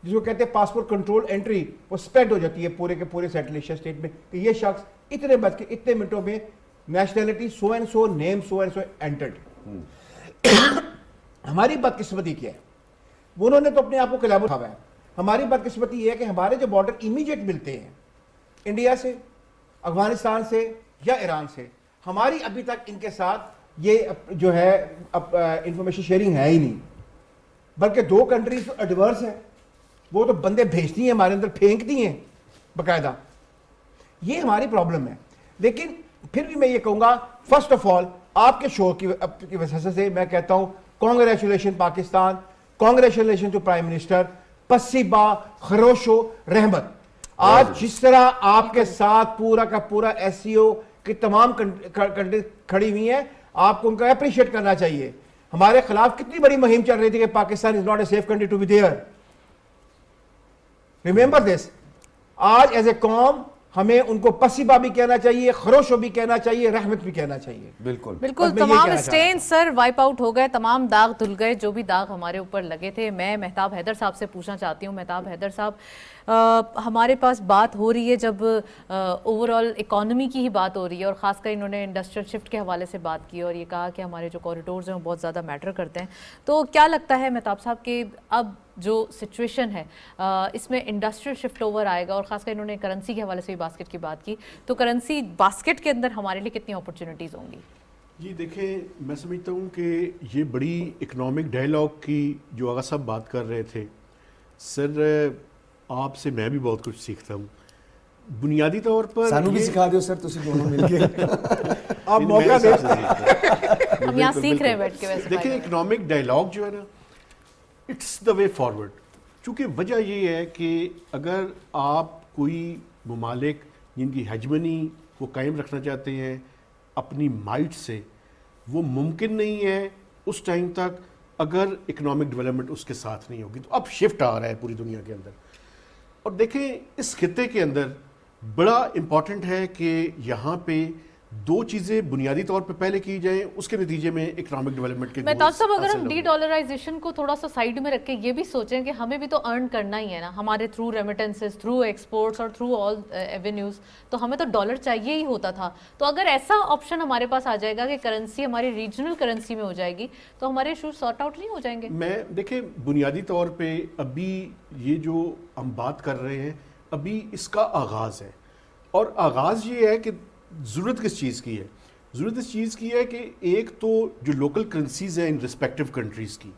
जिसको कहते हैं पासपोर्ट कंट्रोल एंट्री, वो स्प्रेड हो जाती है पूरे के पूरे सेंट्रल एशिया स्टेट में कि ये शख्स इतने बज के इतने मिनटों में nationality so and so, name so and so entered. हमारी बदकिस्मती क्या है, उन्होंने तो अपने आप को कलाम उठाया है। हमारी बदकिस्मती ये है कि हमारे जो बॉर्डर इमीडिएट मिलते हैं इंडिया से, अफगानिस्तान से या ईरान से, हमारी अभी तक इनके साथ ये जो है इंफॉर्मेशन शेयरिंग है ही नहीं, बल्कि 2 कंट्रीज तो एडवर्स हैं, वो तो बंदे भेजती हैं हमारे अंदर, फेंकती हैं बाकायदा। ये हमारी प्रॉब्लम है। लेकिन फिर भी मैं ये कहूँगा, फर्स्ट ऑफ ऑल आपके शो की वजह से मैं कहता हूँ congratulation Pakistan, congratulation to prime minister, पसीबा खरोशो रहमत। आज जिस तरह आपके साथ पूरा का पूरा SCO की तमाम कंट्री खड़ी हुई हैं, आपको उनका अप्रिशिएट करना चाहिए। हमारे खिलाफ कितनी बड़ी मुहिम चल रही थी कि Pakistan is not a safe country to be there, remember this. आज एज ए कौम हमें उनको पसीबा भी कहना चाहिए, खरोशो भी कहना चाहिए, रहमत भी कहना चाहिए। बिल्कुल बिल्कुल, तमाम स्टेन सर वाइप आउट हो गए, तमाम दाग धुल गए जो भी दाग हमारे ऊपर लगे थे। मैं मेहताब हैदर साहब से पूछना चाहती हूँ। मेहताब हैदर साहब, हमारे पास बात हो रही है जब ओवरऑल इकॉनमी की ही बात हो रही है, और ख़ासकर इन्होंने इंडस्ट्रियल शिफ्ट के हवाले से बात की और ये कहा कि हमारे जो कॉरिडोर्स हैं वो बहुत ज़्यादा मैटर करते हैं। तो क्या लगता है मेहताब साहब कि अब जो सिचुएशन है इसमें इंडस्ट्रियल शिफ्ट ओवर आएगा, और ख़ासकर इन्होंने करेंसी के हवाले से भी बास्केट की बात की, तो करेंसी बास्केट के अंदर हमारे लिए कितनी अपॉर्चुनिटीज़ होंगी? जी देखें, मैं समझता हूँ कि ये बड़ी इकोनॉमिक डायलॉग की जो आगा साहब बात कर रहे थे, सर आपसे मैं भी बहुत कुछ सीखता हूँ। बुनियादी तौर पर सानू भी सिखा दो सर, तुसी दोनों मिलके आप मौका दे। हम यहाँ सीख रहे हैं बैठ के। वैसे देखिए इकोनॉमिक डायलॉग जो है ना, इट्स द वे फॉरवर्ड। चूँकि वजह ये है कि अगर आप कोई ममालिक जिनकी हेजमनी वो कायम रखना चाहते हैं अपनी माइट से, वो मुमकिन नहीं है उस टाइम तक अगर इकोनॉमिक डेवलपमेंट उसके साथ नहीं होगी। तो अब शिफ्ट आ रहा है पूरी दुनिया के अंदर, और देखें इस खित्ते के अंदर बड़ा इम्पॉर्टेंट है कि यहाँ पे दो चीज़ें बुनियादी तौर पे पहले की जाएं, उसके नतीजे में इकोनॉमिक डेवलपमेंट के मेहताब साहब, अगर हासिल हम होंगे। डी डॉलराइजेशन को थोड़ा सा साइड में रख के ये भी सोचें कि हमें भी तो अर्न करना ही है ना, हमारे थ्रू रेमिटेंसेस, थ्रू एक्सपोर्ट्स और थ्रू ऑल एवेन्यूज, तो हमें तो डॉलर चाहिए ही होता था। तो अगर ऐसा ऑप्शन हमारे पास आ जाएगा कि करेंसी हमारी रीजनल करेंसी में हो जाएगी, तो हमारे इशूज सॉर्ट आउट नहीं हो जाएंगे? मैं देखें, बुनियादी तौर पे अभी ये जो हम बात कर रहे हैं, अभी इसका आगाज़ है, और आगाज़ ये है कि ज़रूरत किस चीज़ की है? ज़रूरत इस चीज़ की है कि एक तो जो लोकल करेंसीज़ हैं इन रिस्पेक्टिव कंट्रीज़ की,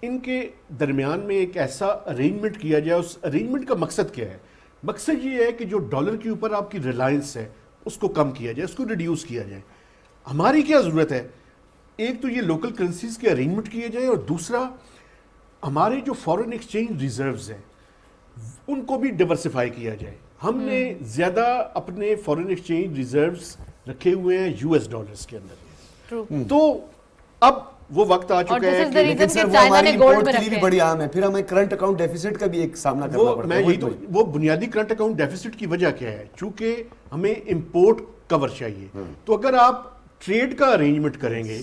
इनके दरमियान में एक ऐसा अरेंजमेंट किया जाए। उस अरेंजमेंट का मकसद क्या है? मकसद ये है कि जो डॉलर के ऊपर आपकी रिलायंस है उसको कम किया जाए, उसको रिड्यूस किया जाए। हमारी क्या ज़रूरत है? एक तो ये लोकल करेंसीज़ के अरेंजमेंट किए जाए, और दूसरा हमारे जो फॉरेन एक्सचेंज रिजर्व्स हैं उनको भी डिवर्सिफाई किया जाए। हमने ज़्यादा अपने फॉरेन एक्सचेंज रिजर्व्स रखे हुए हैं यूएस डॉलर्स के अंदर। ट्रू। तो अब वो वक्त आ चुका this है is the कि reason लेकिन कि सर वो चाइना हमारी ने गोल्ड इम्पोर्ट में के लिए भी रखे बड़ी अहम है, फिर हमें करंट अकाउंट डेफिसिट का भी एक सामना करना वो पड़ता मैं है। यही तो, वो बुनियादी करंट अकाउंट डेफिसिट की वजह क्या है? चूंकि हमें इंपोर्ट कवर चाहिए, तो अगर आप ट्रेड का अरेंजमेंट करेंगे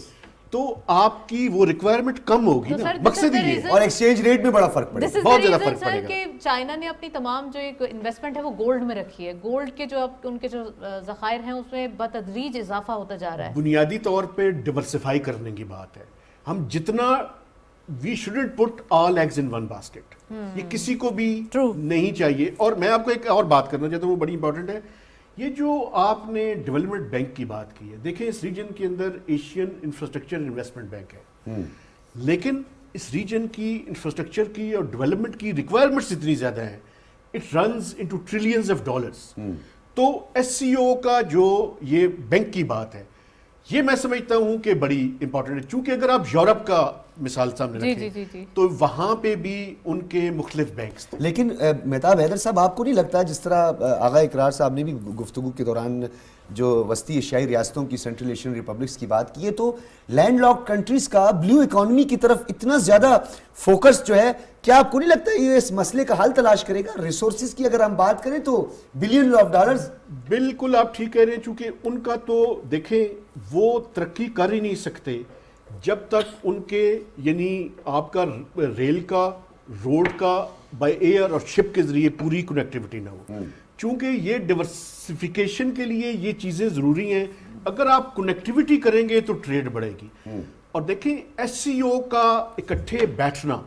तो आपकी वो रिक्वायरमेंट कम होगी तो ना। सर, this मकसद is the ही ये है। reason- और एक्सचेंज रेट में बड़ा फर्क दिस पड़ेगा। इज बहुत द ज़्यादा रीजन फर्क सर पड़ेगा। कि चाइना ने अपनी तमाम जो एक इन्वेस्टमेंट है वो गोल्ड में रखी है। गोल्ड के जो अब उनके जो ज़खायर हैं उसमें बतदरीज इजाफा होता जा रहा है। बुनियादी तौर पे डिवर्सिफाई करने की बात है। हम जितना we shouldn't put all eggs in one basket, ये किसी को भी True. नहीं चाहिए। और मैं आपको एक और बात करना चाहता हूँ, वो बड़ी इंपॉर्टेंट है। ये जो आपने डेवलपमेंट बैंक की बात की है, देखें इस रीजन के अंदर एशियन इंफ्रास्ट्रक्चर इन्वेस्टमेंट बैंक है, लेकिन इस रीजन की इंफ्रास्ट्रक्चर की और डेवलपमेंट की रिक्वायरमेंट्स इतनी ज़्यादा हैं, it runs into trillions of dollars. तो एससीओ का जो ये बैंक की बात है, ये मैं समझता हूं कि बड़ी इंपॉर्टेंट है। चूंकि अगर आप यूरोप का मिसाल सामने जी, रखें, जी, जी। तो वहां पे भी उनके मुख्तलिफ बैंक्स थे। लेकिन मेहताब हैदर साहब, आपको नहीं लगता जिस तरह आगा इकरार साहब ने भी गुफ्तगू के दौरान जो वस्ती एशियाई रियासतों की, सेंट्रल एशियन रिपब्लिक्स की बात की है, तो लैंड लॉक्ड कंट्रीज का ब्लू इकोनॉमी की तरफ इतना ज़्यादा फोकस जो है, क्या आपको नहीं लगता ये इस मसले का हल तलाश करेगा? रिसोर्सेज की अगर हम बात करें तो बिलियन ऑफ डॉलर्स। बिल्कुल आप ठीक कह रहे हैं, चूंकि उनका तो देखें वो तरक्की कर ही नहीं सकते जब तक उनके यानी आपका रेल का, रोड का, बाय एयर और शिप के जरिए पूरी कनेक्टिविटी ना हो। चूंकि ये डिवर्सिफिकेशन के लिए ये चीज़ें ज़रूरी हैं। अगर आप कनेक्टिविटी करेंगे तो ट्रेड बढ़ेगी। और देखें एससीओ का इकट्ठे बैठना,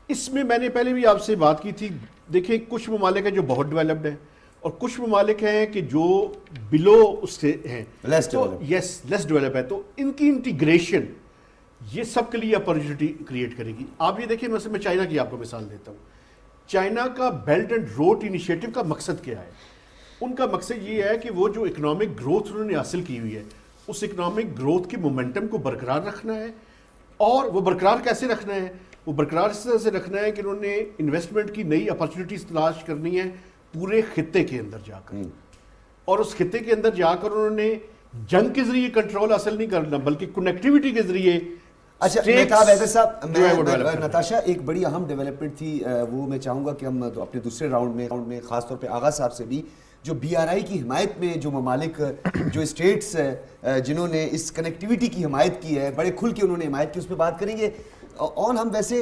इसमें मैंने पहले भी आपसे बात की थी। देखिए कुछ ममालिक हैं जो बहुत डेवलप्ड हैं, और कुछ ममालिक हैं कि जो बिलो उससे हैं, Less तो developed. यस लेस डेवलप है। तो इनकी इंटीग्रेशन ये सबके लिए अपॉर्चुनिटी क्रिएट करेगी। आप ये देखिए, मैं चाइना की आपको मिसाल देता हूँ। चाइना का बेल्ट एंड रोड इनिशिएटिव का मकसद क्या है? उनका मकसद ये है कि वो जो इकोनॉमिक ग्रोथ उन्होंने हासिल की हुई है, उस इकोनॉमिक ग्रोथ के मोमेंटम को बरकरार रखना है। और वो बरकरार कैसे रखना है? वो बरकरार इस तरह से रखना है कि उन्होंने इन्वेस्टमेंट की नई अपॉर्चुनिटीज तलाश करनी है पूरे खित्ते के अंदर जाकर, और उस खित्ते के अंदर जाकर उन्होंने जंग के जरिए कंट्रोल हासिल नहीं करना, बल्कि कनेक्टिविटी के जरिए। अच्छा states मेहताब हैदर साहब, जो है वो develop करना है। नताशा, एक बड़ी अहम डेवलपमेंट थी, वो मैं चाहूँगा कि हम तो अपने दूसरे राउंड में खासतौर पे आगा साहब से भी, जो BRI की हिमायत में जो ममालिक, जो स्टेट्स जिन्होंने इस कनेक्टिविटी की हिमायत की है, बड़े खुल के उन्होंने हिमायत की, उस पर बात करेंगे। और हम वैसे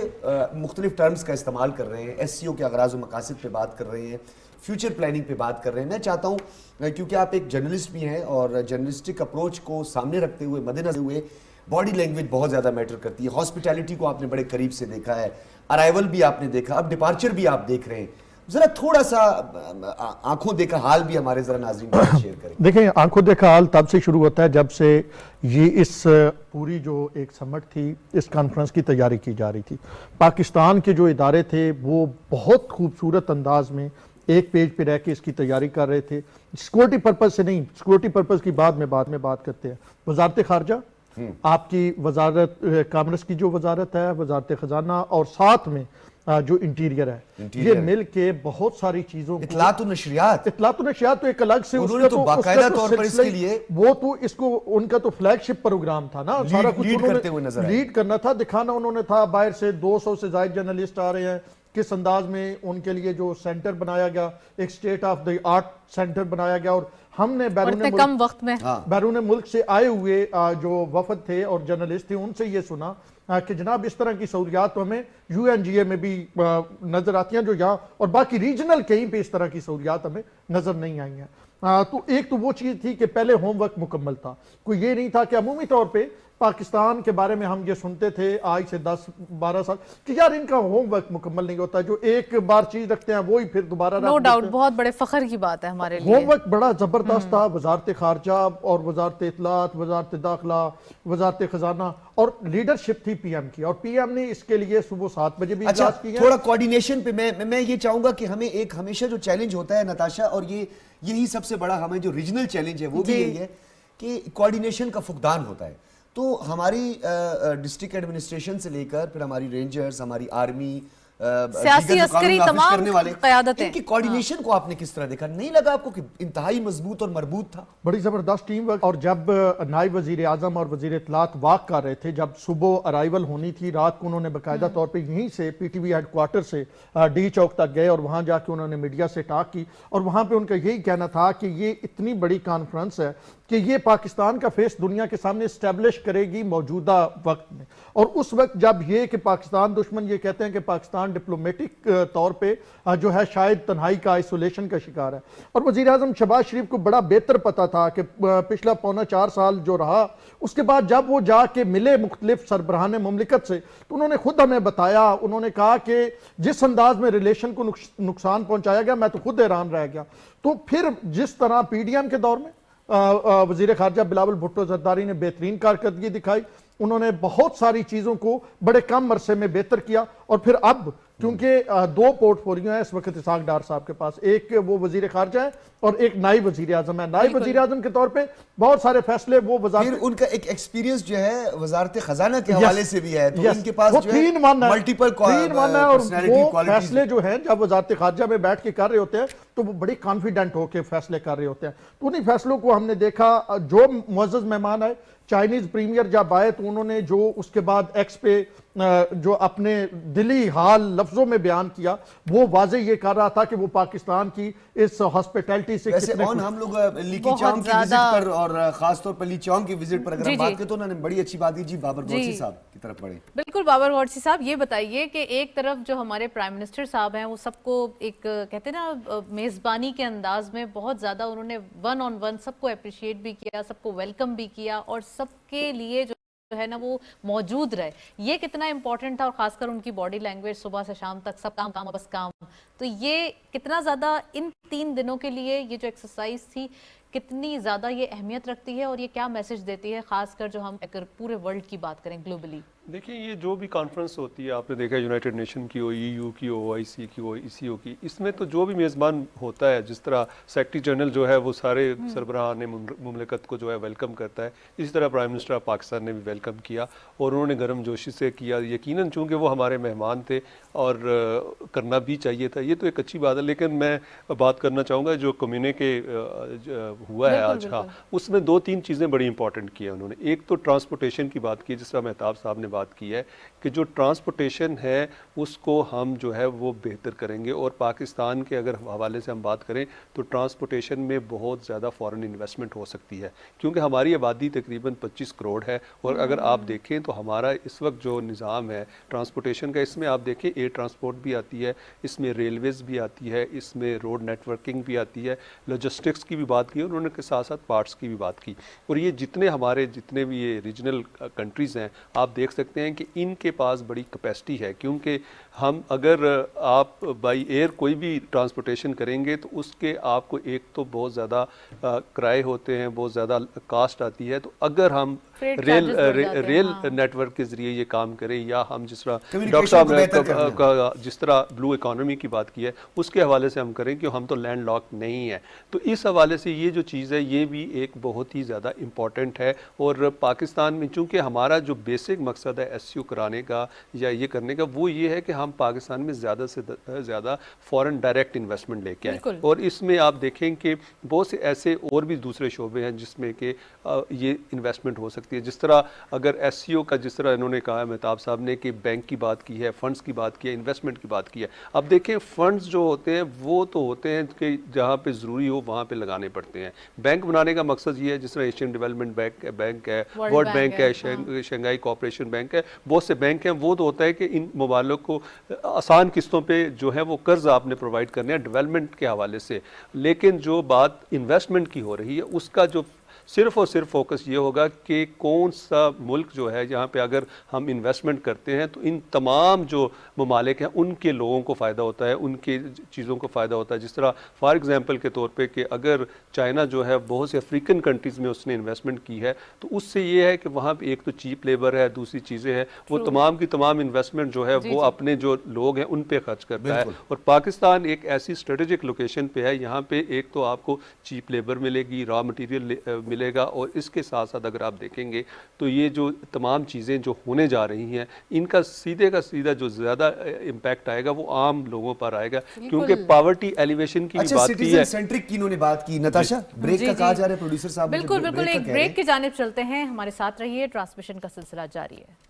मुख्तलिफ टर्म्स का इस्तेमाल कर रहे हैं, एससीओ के अगराज़ व मकासद पे बात कर रहे हैं, फ्यूचर प्लानिंग पे बात कर रहे हैं। मैं चाहता हूँ, क्योंकि आप एक जर्नलिस्ट भी हैं और जर्नलिस्टिक अप्रोच को सामने रखते हुए, मद्देनजर हुए, बॉडी लैंग्वेज बहुत ज़्यादा मैटर करती है। हॉस्पिटैलिटी को आपने बड़े करीब से देखा है, अराइवल भी आपने देखा, अब डिपार्चर भी आप देख रहे हैं। ज़रा थोड़ा सा आंखों देखा हाल भी हमारे ज़रा नाज़रीन के साथ शेयर करें। देखें, आंखों देखा हाल तब से शुरू होता है जब से ये इस पूरी जो एक समिट थी, इस कॉन्फ्रेंस की तैयारी की जा रही थी। पाकिस्तान के जो इदारे थे वो बहुत खूबसूरत अंदाज में एक पेज पे रह के इसकी तैयारी कर रहे थे। सिक्योरिटी पर्पज़ से नहीं, सिक्योरिटी पर्पज़ की बाद में बात करते हैं। वजारत खारजा, आपकी वजारत कॉमर्स की जो वजारत है, वजारत खजाना, और साथ में जो इंटीरियर है, ये मिल के बहुत सारी चीजों इत्तलात व नशरियात तो एक अलग से उन्होंने तो बाकायदा तौर पर इसके लिए वो तो इसको उनका तो फ्लैगशिप प्रोग्राम था ना, सारा कुछ लीड करते हुए नजर आए। लीड करना था, दिखाना उन्होंने था। बाहर से 200 से ज्यादा जर्नलिस्ट आ रहे हैं, किस अंदाज में उनके लिए जो सेंटर बनाया गया, एक state of the art centre बनाया गया, और हमने इतने कम वक्त में बैरून मुल्क से आए हुए जो वफद थे और जर्नलिस्ट थे उनसे ये सुना कि जनाब इस तरह की सहूलियात तो हमें UNGA में भी नज़र आती हैं जो यहाँ, और बाकी रीजनल कहीं पे इस तरह की सहूलियात हमें नज़र नहीं आई हैं। तो एक तो वो चीज़ थी कि पहले होमवर्क मुकम्मल था, कोई ये नहीं था कि अमूमी तौर पे पाकिस्तान के बारे में हम ये सुनते थे आज से 10-12 साल कि यार इनका होमवर्क मुकम्मल नहीं होता, जो एक बार चीज़ रखते हैं वही फिर दोबारा नो डाउट बहुत बड़े फख्र की बात है हमारे लिए। होमवर्क बड़ा ज़बरदस्त था। वजारत खारजा और वजारत इत्तलात, वजारत दाखिला, वजारत खजाना और लीडरशिप थी PM की, और PM ने इसके लिए सुबह 7 बजे भी अच्छा, इजलास किया। थोड़ा कोऑर्डिनेशन पे मैं ये चाहूंगा कि हमें एक हमेशा जो चैलेंज होता है नताशा, और यही सबसे बड़ा हमें जो रीजनल चैलेंज है वो भी यही है कि कोऑर्डिनेशन का फुकदान होता है। तो हमारी डिस्ट्रिक्ट एडमिनिस्ट्रेशन से लेकर फिर हमारी रेंजर्स, हमारी आर्मी, सियासी अस्करी तमाम करने वाले, क़यादतें, इनकी कोऑर्डिनेशन को आपने किस तरह देखा? नहीं लगा आपको कि इंतहाई मजबूत और मरबूत था? बड़ी ज़बरदस्त टीम वर्क। और जब नायब वज़ीर आज़म और वज़ीर इत्तलात वाक कर रहे थे, जब सुबह अराइवल होनी थी, रात को उन्होंने बाकायदा तौर पे यहीं से PTV हेडक्वार्टर से D चौक तक गए और वहाँ जाके उन्होंने मीडिया से टॉक की, और वहाँ पे उनका यही कहना था कि ये इतनी बड़ी कॉन्फ्रेंस है कि ये पाकिस्तान का फेस दुनिया के सामने इस्टेब्लिश करेगी मौजूदा वक्त में। और उस वक्त जब ये कि पाकिस्तान दुश्मन ये कहते हैं कि पाकिस्तान डिप्लोमेटिक तौर पे जो है शायद तन्हाई का, आइसोलेशन का शिकार है, और वज़ीर आज़म शहबाज शरीफ को बड़ा बेहतर पता था कि पिछला 3.25 साल जो रहा, उसके बाद जब वो जाके मिले मुख्तलिफ सरबराहान मुमलिकत से तो उन्होंने खुद हमें बताया, उन्होंने कहा कि जिस अंदाज में रिलेशन को नुकसान पहुंचाया गया मैं तो खुद हैरान रह गया। तो फिर जिस तरह PDM के दौर में वज़ीर खारजा बिलावल भुट्टो ज़रदारी ने बेहतरीन कारकर्दगी दिखाई, उन्होंने बहुत सारी चीज़ों को बड़े कम अरसे में बेहतर किया, और फिर अब क्योंकि 2 पोर्टफोलियो हैं इस वक्त इसाक डार साहब के पास, एक वो वज़ीर खारजा है और एक नायब वज़ीर आज़म है। नायब वज़ीर आज़म के तौर पे बहुत सारे फैसले वो फिर उनका एक एक्सपीरियंस जो है वजारत खजाना के हवाले से भी है, तो इनके पास जो है मल्टीपल पर्सनालिटी फैसले जो हैं जब वजारत खारजा में बैठ के कर रहे होते हैं तो वो बड़ी कॉन्फिडेंट होकर फैसले कर रहे होते हैं। तो उन्हीं फैसलों को हमने देखा। जो मुअज़्ज़ज़ मेहमान आए, चाइनीज प्रीमियर जब आए तो उन्होंने जो उसके बाद एक्स पे जो अपने दिली हाल लफ्जों में बयान किया, वो वाज़े ये कर रहा था कि वो पाकिस्तान की इस हॉस्पिटैलिटी से वैसे हम लोग लीकी चांग की विजिट पर और खास तौर पर ली चांग की विजिट पर अगर हम बात करें तो उन्होंने बड़ी अच्छी बात की। जी बाबर गौसी साहब की तरफ बढ़े। बिल्कुल बाबर गौसी साहब, ये बताइए कि एक तरफ जो हमारे प्राइम मिनिस्टर साहब हैं वो सबको एक कहते हैं ना मेज़बानी के अंदाज में बहुत ज़्यादा उन्होंने 1-on-1 सबको अप्रिशिएट भी किया, सबको वेलकम भी किया, और सबके लिए जो है ना वो मौजूद रहे। ये कितना इंपॉर्टेंट था, और खासकर उनकी बॉडी लैंग्वेज सुबह से शाम तक सब काम काम बस काम, तो ये कितना ज़्यादा इन 3 दिनों के लिए ये जो एक्सरसाइज थी कितनी ज़्यादा ये अहमियत रखती है, और ये क्या मैसेज देती है खासकर जो हम अगर पूरे वर्ल्ड की बात करें ग्लोबली? देखिए, ये जो भी कॉन्फ्रेंस होती है, आपने देखा यूनाइटेड नेशन की हो, EU की हो, OIC की हो, ECO की, इसमें तो जो भी मेज़बान होता है, जिस तरह सेक्रेटरी जनरल जो है वो सारे सरबराहान मुमलिकत को जो है वेलकम करता है, इसी तरह प्राइम मिनिस्टर ऑफ पाकिस्तान ने भी वेलकम किया, और उन्होंने गर्म जोशी से किया। यकीनन चूँकि वो हमारे मेहमान थे और करना भी चाहिए था, ये तो एक अच्छी बात है। लेकिन मैं बात करना चाहूँगा जो कम्युनिके हुआ है आज, हाँ, उसमें 2-3 चीज़ें बड़ी इंपॉर्टेंट की है उन्होंने। एक तो ट्रांसपोर्टेशन की बात की, जिस तरह मेहताब साहब ने बात की है कि जो ट्रांसपोर्टेशन है उसको हम जो है वो बेहतर करेंगे, और पाकिस्तान के अगर हवाले से हम बात करें तो ट्रांसपोर्टेशन में बहुत ज़्यादा फॉरेन इन्वेस्टमेंट हो सकती है, क्योंकि हमारी आबादी तकरीबन 25 करोड़ है, और अगर आप देखें तो हमारा इस वक्त जो निज़ाम है ट्रांसपोर्टेशन का, इसमें आप देखें एयर ट्रांसपोर्ट भी आती है, इसमें रेलवेज़ भी आती है, इसमें रोड नेटवर्किंग भी आती है, लॉजिस्टिक्स की भी बात की उन्होंने, के साथ साथ पार्ट्स की भी बात की। और ये जितने भी ये रीजनल कंट्रीज़ हैं, आप देख सकते हैं कि इनके पास बड़ी कैपेसिटी है, क्योंकि हम अगर आप बाई एयर कोई भी ट्रांसपोर्टेशन करेंगे तो उसके आपको एक तो बहुत ज़्यादा किराए होते हैं, बहुत ज़्यादा कास्ट आती है। तो अगर हम रेल नेटवर्क के ज़रिए ये काम करें, या हम जिस तरह डॉक्टर साहब ने जिस तरह ब्लू इकॉनमी की बात की है उसके हवाले से हम करें कि हम तो लैंड लॉक नहीं है, तो इस हवाले से ये जो चीज़ है ये भी एक बहुत ही ज़्यादा इम्पॉर्टेंट है। और पाकिस्तान में चूँकि हमारा जो बेसिक मकसद है SCO कराने का या ये करने का, वो ये है कि हम पाकिस्तान में ज़्यादा से ज़्यादा फॉरेन डायरेक्ट इन्वेस्टमेंट लेके आए, और इसमें आप देखें कि बहुत से ऐसे और भी दूसरे शोबे हैं जिसमें कि ये इन्वेस्टमेंट हो सकती سکتی ہے. جس طرح اگر ایس سی او کا جس طرح انہوں نے کہا مہتاب صاحب نے کہ بینک کی بات کی ہے, فنڈز کی بات کی ہے, انویسٹمنٹ کی بات کی ہے. اب دیکھیں فنڈز جو ہوتے ہیں وہ تو ہوتے ہیں کہ جہاں پہ ضروری ہو وہاں پہ لگانے پڑتے ہیں. بینک بنانے کا مقصد یہ ہے, جس طرح ایشین ڈیولپمنٹ بینک ہے, ورلڈ بینک ہے, شنگھائی کوآپریشن بینک ہے, بہت سے بینک ہیں, وہ تو ہوتا ہے کہ ان ممالک کو آسان قسطوں پہ جو ہے وہ قرض آپ نے پرووائڈ کرنے ہیں ڈیولپمنٹ کے حوالے سے. لیکن جو بات انویسٹمنٹ کی ہو رہی ہے اس کا جو صرف اور صرف فوکس یہ ہوگا کہ کون سا ملک جو ہے جہاں پہ اگر ہم انویسٹمنٹ کرتے ہیں تو ان تمام جو ممالک ہیں ان کے لوگوں کو فائدہ ہوتا ہے, ان کے چیزوں کو فائدہ ہوتا ہے. جس طرح فار ایگزامپل کے طور پہ کہ اگر چائنا جو ہے بہت سے افریقن کنٹریز میں اس نے انویسٹمنٹ کی ہے تو اس سے یہ ہے کہ وہاں پہ ایک تو چیپ لیبر ہے, دوسری چیزیں ہیں, وہ تمام کی تمام انویسٹمنٹ جو ہے وہ اپنے جو لوگ ہیں ان پہ خرچ کرتا ہے. اور پاکستان ایک ایسی اسٹریٹجک لوکیشن پہ ہے, یہاں پہ ایک تو آپ کو چیپ لیبر ملے گی, را مٹیریل ملے گا, اور اس کے ساتھ ساتھ اگر آپ دیکھیں گے تو یہ جو تمام چیزیں جو ہونے جا رہی ہیں ان کا سیدھا جو زیادہ امپیکٹ آئے گا وہ عام لوگوں پر آئے گا, کیونکہ پاورٹی ایلیویشن کی اچھا بات کی سٹیزن ہے. سینٹرک کی انہوں نے بات کی. نتاشا بریک کا کہا جا رہا ہے پروڈیوسر صاحب, بالکل بالکل ایک بریک کی جانب چلتے ہیں, ہمارے ساتھ رہیے, ٹرانسمیشن کا سلسلہ جاری ہے.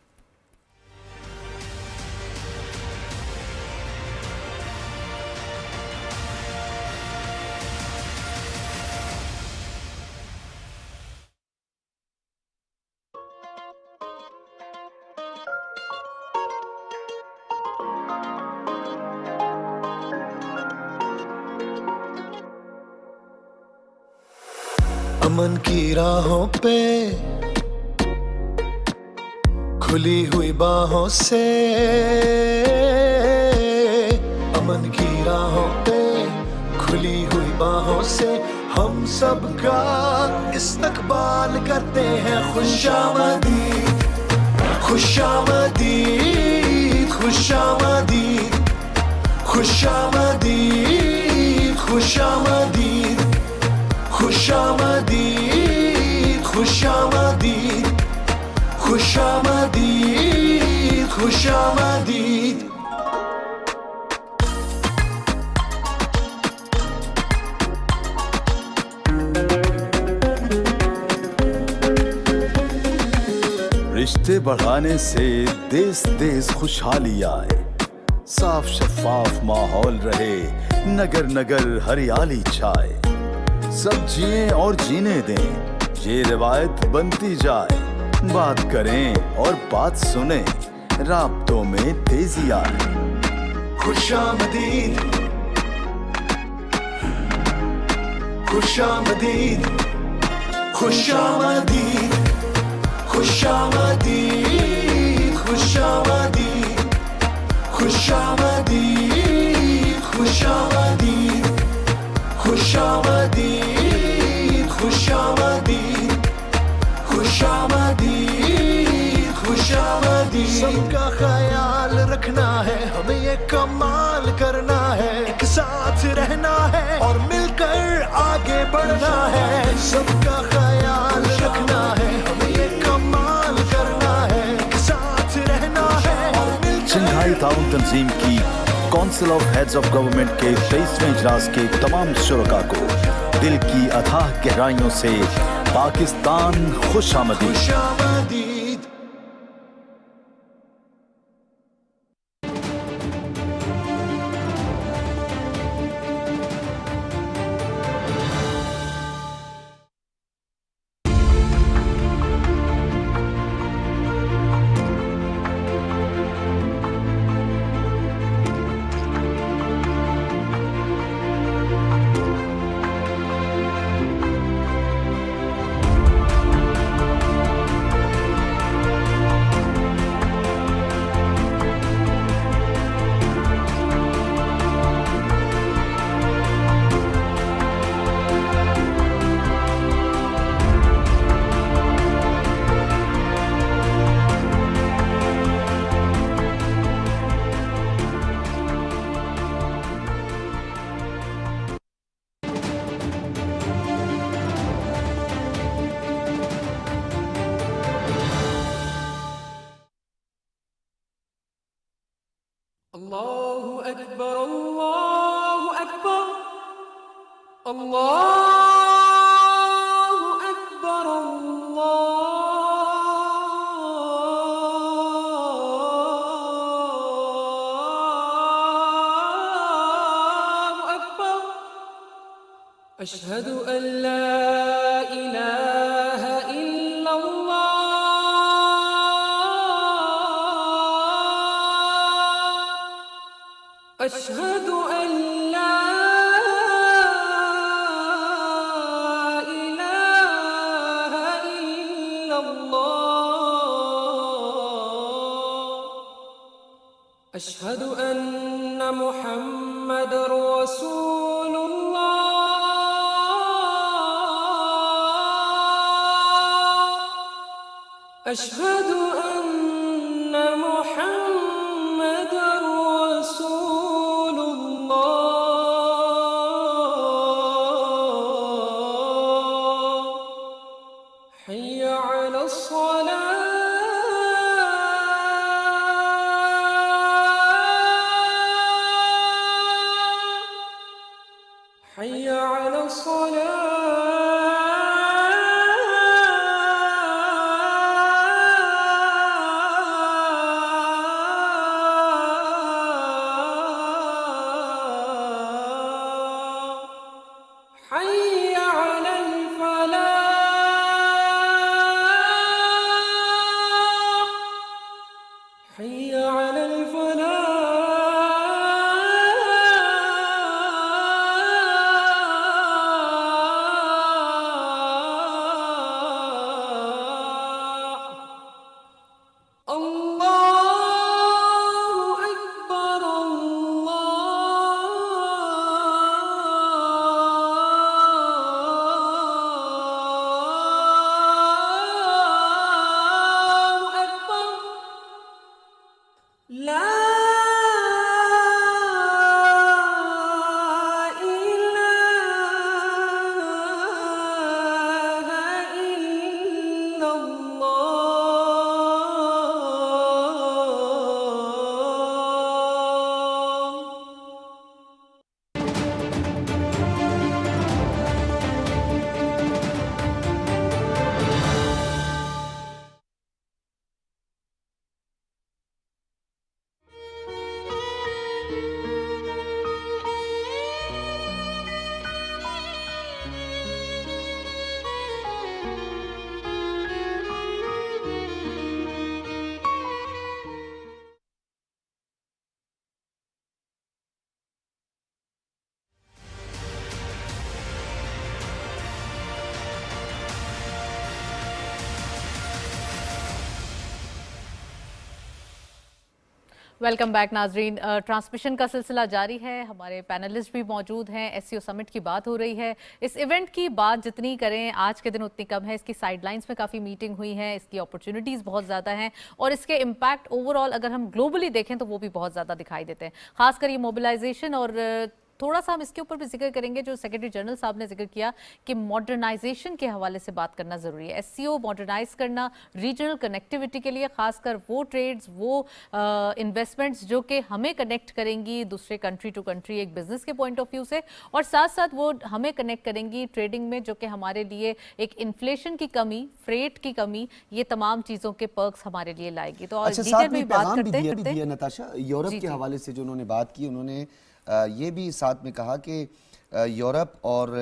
امن کی راہوں پہ کھلی ہوئی باہوں سے, امن کی راہوں پہ کھلی ہوئی باہوں سے ہم سب کا استقبال کرتے ہیں. خوش آمدید خوش آمدید خوش آمدید خوش آمدید خوش آمدید خوش آمدید خوش آمدید خوش آمدید خوش آمدید. رشتے بڑھانے سے دیس دیس خوشحالی آئے, صاف شفاف ماحول رہے, نگر نگر ہریالی چھائے, سب جئیں اور جینے دیں, یہ روایت بنتی جائے. بات کریں اور بات سنیں, رابطوں میں تیزی آئے. خوش آمدید خوش آمدید خوش آمدید خوش آمدید خوش آمدید خوش آمدید خوش آمدید خوش آمدید خوش آمدید خوش آمدید خوش آمدید. سب کا خیال رکھنا ہے, ہمیں یہ کمال کرنا ہے, ایک ساتھ رہنا ہے اور مل کر آگے بڑھنا ہے. سب کا خیال رکھنا ہے, ہمیں یہ کمال کرنا ہے, ایک ساتھ رہنا ہے اور مل کر. شنگھائی تعاون تنظیم کی council of heads of government کے 23ویں اجلاس کے تمام شرکاء کو دل کی اتھاہ گہرائیوں سے پاکستان خوش آمدید. خوش آمدید. الله أكبر الله أكبر الله أكبر الله أشهد أن لا إله إلا الله أشهد أن لا إله إلا الله أشهد أن محمد رسول الله أشهد أن محمد رسول الله حي على الصلاة حي على الصلاة حي على الفلاح حي على الفلاح الله أكبر الله أكبر لا إله إلا الله वेलकम बैक नाजरीन। ट्रांसमिशन का सिलसिला जारी है, हमारे पैनलिस्ट भी मौजूद हैं। एससीओ समिट की बात हो रही है। इस इवेंट की बात जितनी करें आज के दिन उतनी कम है। इसकी साइडलाइंस में काफ़ी मीटिंग हुई है, इसकी अपॉर्चुनिटीज़ बहुत ज़्यादा हैं और इसके इम्पैक्ट ओवरऑल अगर हम ग्लोबली देखें तो वो भी बहुत ज़्यादा दिखाई देते हैं। खासकर ये मोबिलाइजेशन और थोड़ा सा हम इसके ऊपर भी जिक्र करेंगे जो सेक्रेटरी जनरल साहब ने जिक्र किया कि मॉडर्नाइजेशन के हवाले से बात करना ज़रूरी है। एससीओ मॉडर्नाइज करना रीजनल कनेक्टिविटी के लिए, खासकर वो ट्रेड्स, वो इन्वेस्टमेंट्स जो कि हमें कनेक्ट करेंगी दूसरे कंट्री टू कंट्री एक बिजनेस के पॉइंट ऑफ व्यू से, और साथ साथ वो हमें कनेक्ट करेंगी ट्रेडिंग में जो कि हमारे लिए एक इन्फ्लेशन की कमी, फ्रेट की कमी, ये तमाम चीज़ों के पर्क्स हमारे लिए लाएगी। तो अच्छा, डिटेल साथ में में बात पैगाम भी करते दिया नताशा, यूरोप जी, के जी। हवाले से जो उन्होंने बात की, उन्होंने ये भी साथ में कहा कि यूरोप और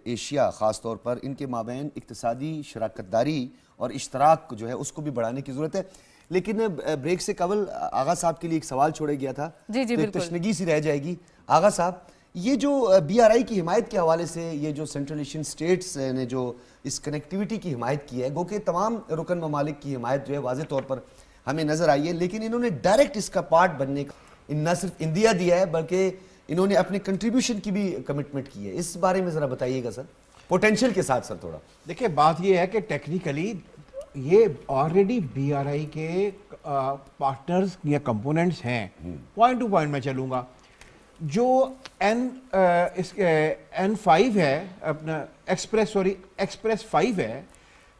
एशिया ख़ास तौर पर इनके माबैन इक्तिसादी शराकतदारी और इश्तराक जो है उसको भी बढ़ाने की ज़रूरत है। लेकिन ब्रेक से कबल आगा साहब के लिए एक सवाल छोड़ा गया था, जी, जी, तो एक बिल्कुल। तशनगी सी रह जाएगी। आगा साहब, ये जो BRI की हिमायत के हवाले से ये जो सेंट्रल एशियन स्टेट्स ने जो इस कनेक्टिविटी की हिमायत की है, गो कि तमाम रुकन ममालिक की हिमायत जो है वाज़े तौर पर हमें नज़र आई है, लेकिन इन्होंने डायरेक्ट इसका पार्ट बनने का न सिर्फ इंडिया दिया है बल्कि इन्होंने अपने कंट्रीब्यूशन की भी कमिटमेंट की है। इस बारे में ज़रा बताइएगा सर, पोटेंशियल के साथ सर थोड़ा। देखिए, बात ये है कि टेक्निकली ये ऑलरेडी BRI के पार्टनर्स या कंपोनेंट्स हैं। पॉइंट टू पॉइंट मैं चलूँगा। जो N5 है अपना एक्सप्रेस 5 है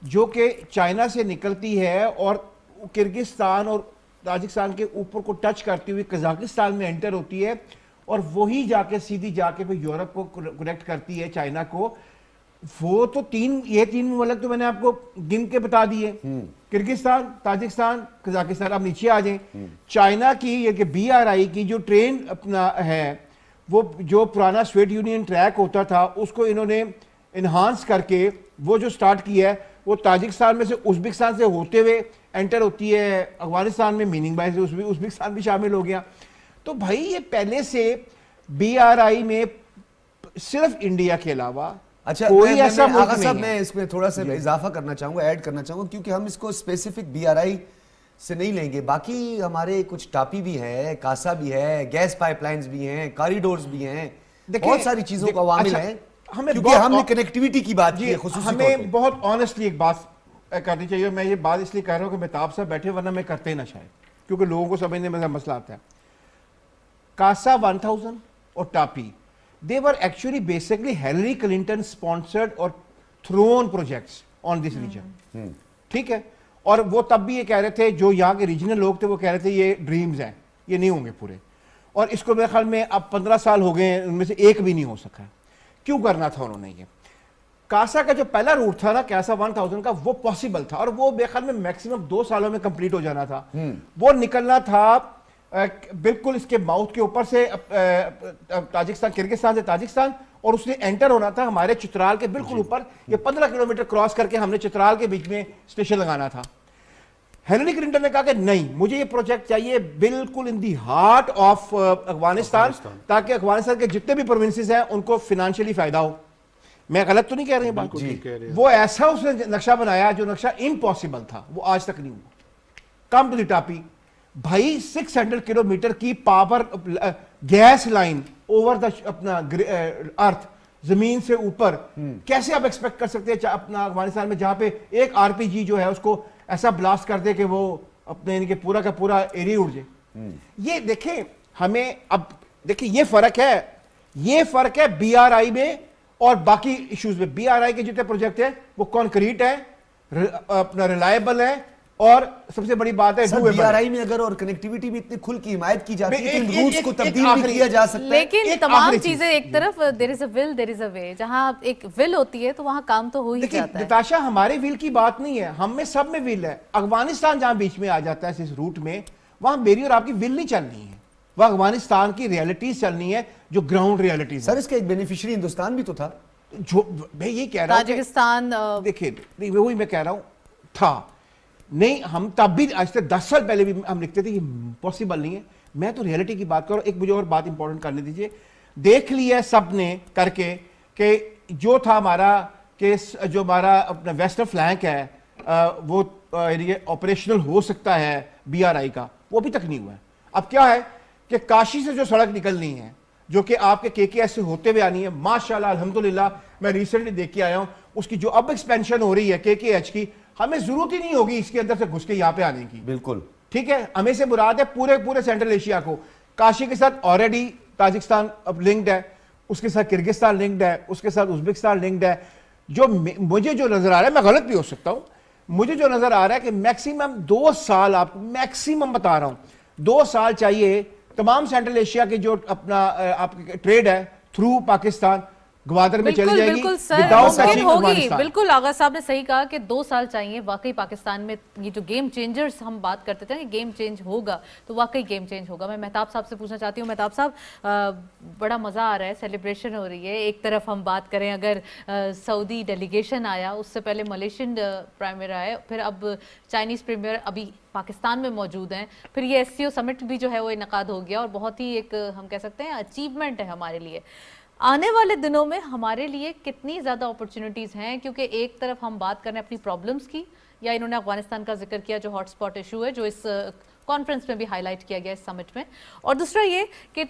जो कि चाइना से निकलती है और किर्गिस्तान और ताजिकिस्तान के ऊपर को टच करती हुई कजाकिस्तान में एंटर होती है और वही जाके सीधी जाके फिर यूरोप को कनेक्ट करती है, चाइना को। वो तो ये तीन मुल्क तो मैंने आपको गिन के बता दिए, किर्गिस्तान, ताजिकिस्तान, कजाकिस्तान। अब नीचे आ जाएं, चाइना की ये कि BRI की जो ट्रेन अपना है وہ جو پرانا سویٹ یونین ٹریک ہوتا تھا اس کو انہوں نے انہانس کر کے وہ جو سٹارٹ کیا ہے وہ تاجکستان میں سے ازبکستان سے ہوتے ہوئے انٹر ہوتی ہے افغانستان میں، میننگ بائی سے ازبکستان بھی شامل ہو گیا. تو بھائی یہ پہلے سے بی آر آئی میں صرف انڈیا کے علاوہ اچھا کوئی ایسا آغا ملک صاحب نہیں ہے. میں اس میں تھوڑا سا اضافہ کرنا چاہوں گا، ایڈ کرنا چاہوں گا، کیونکہ ہم اس کو اسپیسیفک بی آر آئی سے نہیں لیں گے. باقی ہمارے کچھ ٹاپی بھی ہے، کاسا بھی ہے، گیس پائپ لائنز بھی ہیں، کاریڈورز بھی ہیں، بہت ساری چیزوں کا عوامل ہیں. کیونکہ ہم نے کنیکٹیوٹی کی بات کی ہے خصوصی طور پہ. ہمیں بہت آنیسٹلی ایک بات کرنی چاہیے. میں یہ بات اس لیے کہہ رہا ہوں کہ مہتاب صاحب بیٹھے ورنہ میں کرتے ہی نہ شاید، کیونکہ لوگوں کو سمجھنے میں مسئلہ آتا ہے. کاسا 1000 اور ٹاپی they were actually basically Hillary Clinton sponsored اور thrown projects on this region. ٹھیک ہے، اور وہ تب بھی یہ کہہ رہے تھے، جو یہاں کے ریجنل لوگ تھے وہ کہہ رہے تھے یہ ڈریمز ہیں، یہ نہیں ہوں گے پورے. اور اس کو میرے خیال میں اب 15 سال ہو گئے ہیں، ان میں سے ایک بھی نہیں ہو سکا. کیوں کرنا تھا انہوں نے یہ؟ کاسا کا جو پہلا روٹ تھا نا کاسا 1000 کا، وہ پاسبل تھا اور وہ میرے خیال میں میکسیمم 2 سالوں میں کمپلیٹ ہو جانا تھا. وہ نکلنا تھا بالکل اس کے ماؤتھ کے اوپر سے تاجکستان، کرگزستان سے تاجکستان، اور اس نے انٹر ہونا تھا ہمارے چترال کے بالکل اوپر. یہ 15 کلومیٹر کراس کر کے ہم نے چترال کے بیچ میں اسٹیشن لگانا تھا. ہیلری کلنٹن نے کہا کہ نہیں، مجھے یہ پروجیکٹ چاہیے بالکل ان دی ہارٹ آف افغانستان، تاکہ افغانستان کے جتنے بھی پروونسز ہیں ان کو فائنینشلی فائدہ ہو. میں غلط تو نہیں کہہ رہی بات؟ وہ ایسا اس نے نقشہ بنایا جو نقشہ امپاسبل تھا، وہ آج تک نہیں ہوا. کم ٹو دی ٹاپی بھائی 600 کلومیٹر کی power gas line over the اپنا ارتھ، زمین سے اوپر. کیسے آپ ایکسپیکٹ کر سکتے ہیں اپنا افغانستان میں جہاں پہ ایک آر پی جی جو ہے اس کو ایسا بلاسٹ کر دے کہ وہ اپنے یعنی کہ پورا کا پورا ایریا اڑ جائے. یہ دیکھیں ہمیں اب دیکھیں یہ فرق ہے بی آر آئی میں اور باقی ایشوز میں. بی آر آئی کے جتنے پروجیکٹ ہیں وہ کانکریٹ ہے، اپنا ریلائبل ہے، اور سب سے بڑی بات ہے بی آر آئی میں اگر اور کنیکٹیویٹی میں اتنی کھل کی حمایت کی جاتی ہے تو روٹس کو تبدیل بھی کیا جا سکتا ہے. لیکن تمام چیزیں ایک طرف there is a will there is a way، جہاں ایک will ہوتی ہے تو وہاں کام تو ہو ہی جاتا ہے. نتاشا ہمارے ویل کی بات نہیں ہے، ہم میں سب میں ویل ہے. افغانستان جہاں بیچ میں آ جاتا ہے اس روٹ میں، وہاں میری اور آپ کی ویل نہیں چلنی ہے، وہ افغانستان کی ریالٹیز چلنی ہے جو گراؤنڈ ریالٹیز. سر اس کا ایک بینیفیشری ہندوستان بھی تو تھا. جو میں یہ کہہ رہا ہوں تاجکستان دیکھیں وہی میں کہہ رہا ہوں تھا نہیں. ہم تب بھی آج سے 10 سال پہلے بھی ہم لکھتے تھے یہ پاسبل نہیں ہے. میں تو ریئلٹی کی بات کروں. ایک مجھے اور بات امپورٹنٹ کرنے دیجئے. دیکھ لیا سب نے کر کے کہ جو تھا ہمارا کیس، جو ہمارا اپنا ویسٹرن فلینک ہے وہ آپریشنل ہو سکتا ہے بی آر آئی کا، وہ ابھی تک نہیں ہوا ہے. اب کیا ہے کہ کاشی سے جو سڑک نکلنی ہے جو کہ آپ کے کے ایس سے ہوتے ہوئے آنی ہے، ماشاءاللہ الحمدللہ میں ریسنٹلی دیکھ کے آیا ہوں، اس کی جو اب ایکسپینشن ہو رہی ہے کے ایچ کی، ہمیں ضرورت ہی نہیں ہوگی اس کے اندر سے گھس کے یہاں پہ آنے کی. بالکل ٹھیک ہے، ہمیں سے مراد ہے پورے سینٹرل ایشیا کو. کاشی کے ساتھ آلریڈی تاجکستان اب لنکڈ ہے، اس کے ساتھ کرگزستان لنکڈ ہے، اس کے ساتھ ازبکستان لنکڈ ہے. جو مجھے جو نظر آ رہا ہے، میں غلط بھی ہو سکتا ہوں، مجھے جو نظر آ رہا ہے کہ میکسیمم 2 سال، آپ کو میکسیمم بتا رہا ہوں 2 سال چاہیے تمام سینٹرل ایشیا کی جو اپنا آپ ٹریڈ ہے تھرو پاکستان گوادر میں چلی جائے گی. بالکل سر ممکن ہوگی. بالکل آغا صاحب نے صحیح کہا کہ 2 سال چاہیے. واقعی پاکستان میں یہ جو گیم چینجرز ہم بات کرتے تھے کہ گیم چینج ہوگا، تو واقعی گیم چینج ہوگا. میں مہتاب صاحب سے پوچھنا چاہتی ہوں. مہتاب صاحب بڑا مزہ آ رہا ہے، سیلیبریشن ہو رہی ہے. ایک طرف ہم بات کریں اگر سعودی ڈیلیگیشن آیا، اس سے پہلے ملیشین پرائمر آئے، پھر اب چائنیز پریمیئر ابھی پاکستان میں موجود ہیں، پھر یہ ایس سی او سمٹ بھی جو ہے وہ انعقاد ہو گیا اور بہت ہی ایک ہم کہہ سکتے ہیں اچیومنٹ ہے ہمارے لیے. آنے والے دنوں میں ہمارے لیے کتنی زیادہ اپرچونٹیز ہیں؟ کیونکہ ایک طرف ہم بات کر رہے ہیں اپنی پرابلمز کی، یا انہوں نے افغانستان کا ذکر کیا جو ہاٹ سپاٹ ایشو ہے جو اس کانفرنس میں بھی ہائی لائٹ کیا گیا اس سمٹ میں، اور دوسرا یہ کہ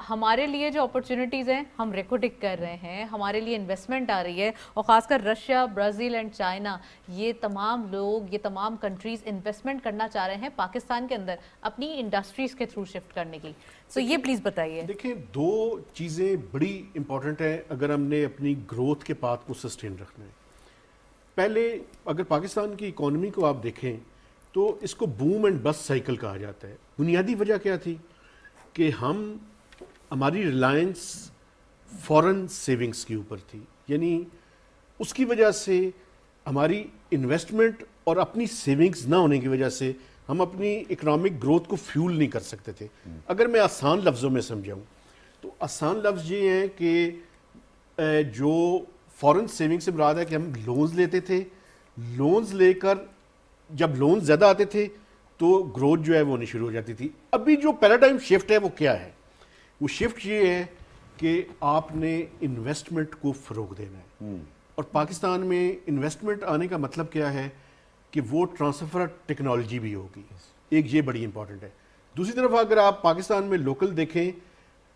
ہمارے لیے جو اپرچونٹیز ہیں ہم ریکوڈک کر رہے ہیں، ہمارے لیے انویسٹمنٹ آ رہی ہے، اور خاص کر رشیا، برازیل اینڈ چائنا، یہ تمام لوگ، یہ تمام کنٹریز انویسٹمنٹ کرنا چاہ رہے ہیں پاکستان کے اندر اپنی انڈسٹریز کے تھرو شفٹ کرنے کی. سو یہ پلیز بتائیے. دیکھیں 2 چیزیں بڑی امپورٹنٹ ہیں اگر ہم نے اپنی گروتھ کے پاتھ کو سسٹین رکھنا ہے. پہلے اگر پاکستان کی اکانومی کو آپ دیکھیں تو اس کو بوم اینڈ بس سائیکل کہا جاتا ہے. بنیادی وجہ کیا تھی کہ ہماری ریلائنس فورن سیونگز کے اوپر تھی، یعنی اس کی وجہ سے ہماری انویسٹمنٹ اور اپنی سیونگز نہ ہونے کی وجہ سے ہم اپنی اکنامک گروتھ کو فیول نہیں کر سکتے تھے. اگر میں آسان لفظوں میں سمجھاؤں تو آسان لفظ یہ ہیں کہ جو فورن سیونگ سے مراد ہے کہ ہم لونز لیتے تھے, لونز لے کر جب لونز زیادہ آتے تھے تو گروتھ جو ہے وہ ہونی شروع ہو جاتی تھی. ابھی جو پیراڈائم شفٹ ہے وہ کیا ہے؟ وہ شفٹ یہ ہے کہ آپ نے انویسٹمنٹ کو فروغ دینا ہے, اور پاکستان میں انویسٹمنٹ آنے کا مطلب کیا ہے کہ وہ ٹرانسفر ٹیکنالوجی بھی ہوگی, ایک یہ بڑی امپورٹنٹ ہے. دوسری طرف اگر آپ پاکستان میں لوکل دیکھیں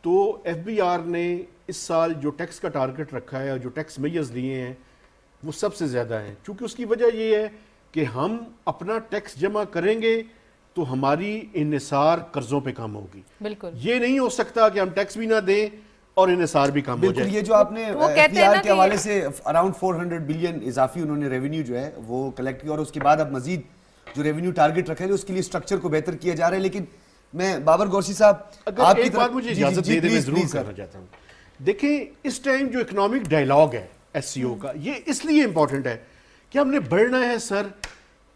تو ایف بی آر نے اس سال جو ٹیکس کا ٹارگٹ رکھا ہے اور جو ٹیکس میجرز لیے ہیں وہ سب سے زیادہ ہیں, چونکہ اس کی وجہ یہ ہے کہ ہم اپنا ٹیکس جمع کریں گے تو ہماری انحصار قرضوں پہ کم ہوگی. بالکل یہ نہیں ہو سکتا کہ ہم ٹیکس بھی نہ دیں اور انحصار بھی کم ہو بالکل. جائے. یہ جو آپ نے ایف بی آر کے حوالے سے اراؤنڈ 400 بلین اضافی انہوں نے ریونیو جو ہے وہ کلیکٹ کیا, اور اس کے بعد اب مزید جو ریونیو ٹارگٹ رکھے ہیں اس کے لیے اسٹرکچر کو بہتر کیا جا رہا ہے. لیکن میں بابر غورسی صاحب اگر ایک بات مجھے اجازت دے دیں میں ضرور کرنا چاہتا ہوں. دیکھیں اس ٹائم جو اکنامک ڈائلاگ ہے ایس سی او کا, یہ اس لیے امپورٹنٹ ہے کہ ہم نے بڑھنا ہے سر,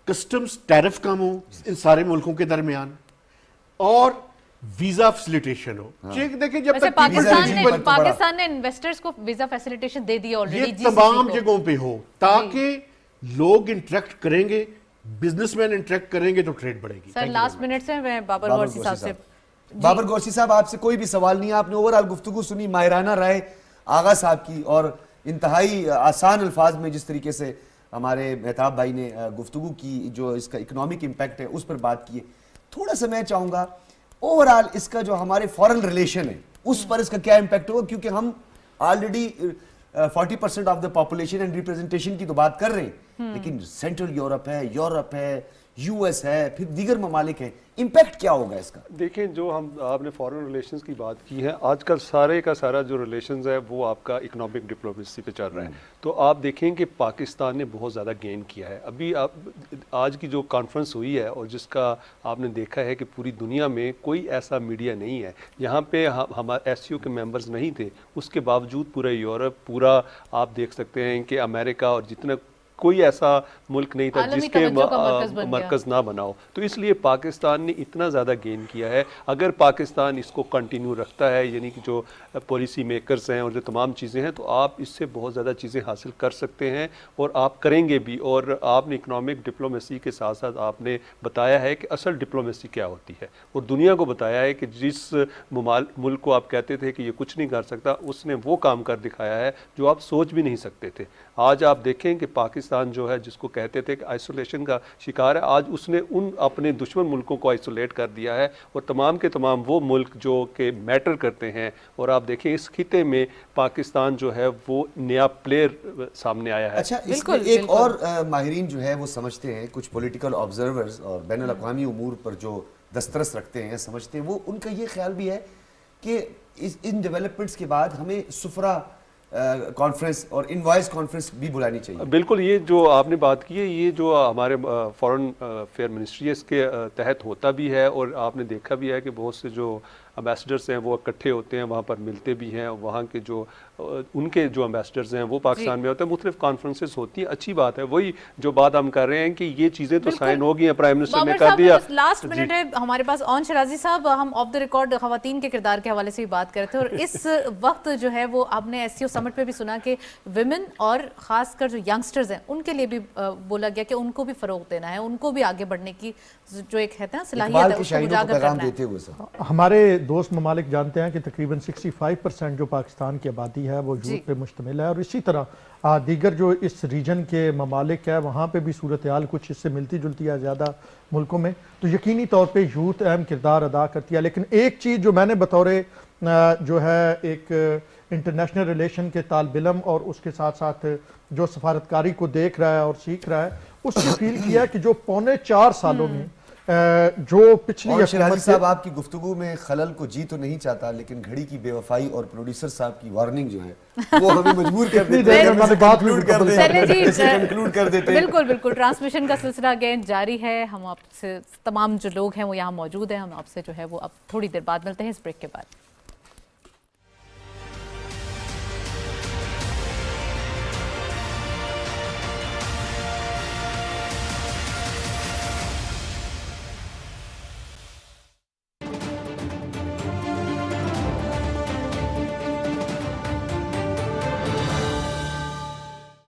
کسٹمز ٹیرف کم ہو ان سارے ملکوں کے درمیان, اور ویزا فیسیلیٹیشن ہو. دیکھیں جب تک پاکستان نے انویسٹرز کو visa facilitation they the already, یہ تمام جگہوں پہ ہو تاکہ لوگ انٹریکٹ کریں گے, بزنس مین انٹریکٹ کریں گے تو ٹریڈ بڑھے گی. سر لاسٹ منٹ سے میں بابر غورسی صاحب سے, بابر غورسی صاحب آپ سے کوئی بھی سوال نہیں ہے, آپ نے اوورآل گفتگو سنی, ماہرانہ رائے آغا صاحب کی, اور انتہائی آسان الفاظ میں جس طریقے سے ہمارے مہتاب بھائی نے گفتگو کی, جو اس کا اکنامک امپیکٹ ہے اس پر بات کی ہے. تھوڑا سا میں چاہوں گا اوورآل اس کا جو ہمارے فورن ریلیشن ہے اس پر اس کا کیا امپیکٹ ہوگا, کیونکہ ہم already 40% of the population and representation کی تو بات کر رہے ہیں, لیکن سینٹرل یورپ ہے, یو ایس ہے, پھر دیگر ممالک ہیں, امپیکٹ کیا ہوگا اس کا؟ دیکھیں جو آپ نے فارن ریلیشنز کی بات کی ہے, آج کل سارے کا سارا جو ریلیشنز ہے وہ آپ کا اکنامک ڈپلومیسی پہ چل رہا ہے. تو آپ دیکھیں کہ پاکستان نے بہت زیادہ گین کیا ہے. ابھی آج کی جو کانفرنس ہوئی ہے اور جس کا آپ نے دیکھا ہے کہ پوری دنیا میں کوئی ایسا میڈیا نہیں ہے یہاں پہ ہمارے ایس سی او کے ممبرز نہیں تھے, اس کے باوجود پورا یورپ, پورا آپ دیکھ سکتے ہیں کہ امریکہ اور جتنا کوئی ایسا ملک نہیں تھا جس کے مرکز نہ بنا ہو. تو اس لیے پاکستان نے اتنا زیادہ گین کیا ہے. اگر پاکستان اس کو کنٹینیو رکھتا ہے, یعنی کہ جو پالیسی میکرز ہیں اور جو تمام چیزیں ہیں, تو آپ اس سے بہت زیادہ چیزیں حاصل کر سکتے ہیں اور آپ کریں گے بھی. اور آپ نے اکنامک ڈپلومیسی کے ساتھ ساتھ آپ نے بتایا ہے کہ اصل ڈپلومیسی کیا ہوتی ہے, اور دنیا کو بتایا ہے کہ جس ملک کو آپ کہتے تھے کہ یہ کچھ نہیں کر سکتا, اس نے وہ کام کر دکھایا ہے جو آپ سوچ بھی نہیں سکتے تھے. آج آپ دیکھیں کہ پاکستان جو ہے جس کو کہتے تھے کہ آئسولیشن کا شکار ہے, آج اس نے ان اپنے دشمن ملکوں کو آئسولیٹ کر دیا ہے, اور تمام کے تمام وہ ملک جو کہ میٹر کرتے ہیں. اور آپ دیکھیں اس خطے میں پاکستان جو ہے وہ نیا پلیئر سامنے آیا ہے. اچھا, اس میں ایک اور ماہرین جو ہے وہ سمجھتے ہیں, کچھ پولیٹیکل آبزرورز اور بین الاقوامی امور پر جو دسترس رکھتے ہیں سمجھتے ہیں, وہ ان کا یہ خیال بھی ہے کہ ان ڈیولپمنٹس کے بعد ہمیں سفرا کانفرنس اور انوائس کانفرنس بھی بلانی چاہیے. بالکل, یہ جو آپ نے بات کی ہے یہ جو ہمارے فورن افیئر منسٹری ہے اس کے تحت ہوتا بھی ہے, اور آپ نے دیکھا بھی ہے کہ بہت سے جو امبیسڈرز ہیں وہ اکٹھے ہوتے ہیں, وہاں پر ملتے بھی ہیں, وہاں کے جو ان کے جو امبیسڈرز ہیں وہ پاکستان میں ہوتے ہیں, مختلف کانفرنسز ہوتی ہیں. اچھی بات ہے, وہی جو بات ہم کر رہے ہیں کہ یہ چیزیں تو سائن ہو گئی ہیں, پرائم منسٹر نے کر دیا. لاسٹ منٹ ہے ہمارے پاس اون شرازی صاحب, ہم آف دا ریکارڈ خواتین کے کردار کے حوالے سے بھی بات کر رہے تھے, اور اس وقت جو ہے وہ آپ نے ایس سی او سمٹ پہ بھی سنا کہ ویمن اور خاص کر جو ینگسٹرز ہیں ان کے لیے بھی بولا گیا کہ ان کو بھی فروغ دینا ہے, ان کو بھی آگے بڑھنے کی جو ایک ہے نا صلاحیت ہے اس کو اجاگر کرنا ہے. ہمارے دوست ممالک جانتے ہیں کہ تقریباً 65% جو پاکستان کی آبادی ہے وہ یوتھ پہ مشتمل ہے, اور اسی طرح دیگر جو اس ریجن کے ممالک ہے وہاں پہ بھی صورتحال کچھ اس سے ملتی جلتی ہے زیادہ ملکوں میں. تو یقینی طور پہ یوتھ اہم کردار ادا کرتی ہے. لیکن ایک چیز جو میں نے بطور جو ہے ایک انٹرنیشنل ریلیشن کے طالب علم اور اس کے ساتھ ساتھ جو سفارتکاری کو دیکھ رہا ہے اور سیکھ رہا ہے, اس سے فیل کیا کہ جو 4.25 سالوں میں جو پچھلی شرازی صاحب آپ کی گفتگو میں خلل کو جی تو نہیں چاہتا, لیکن گھڑی کی بے وفائی اور پروڈیوسر صاحب کی وارننگ جو ہے وہ ہمیں مجبور کر دیتے ہیں کنکلوڈ کر دیتے ہیں. بالکل ٹرانسمیشن کا سلسلہ اگین جاری ہے. ہم آپ سے تمام جو لوگ ہیں وہ یہاں موجود ہیں, ہم آپ سے جو ہے وہ اب تھوڑی دیر بعد ملتے ہیں اس بریک کے بعد.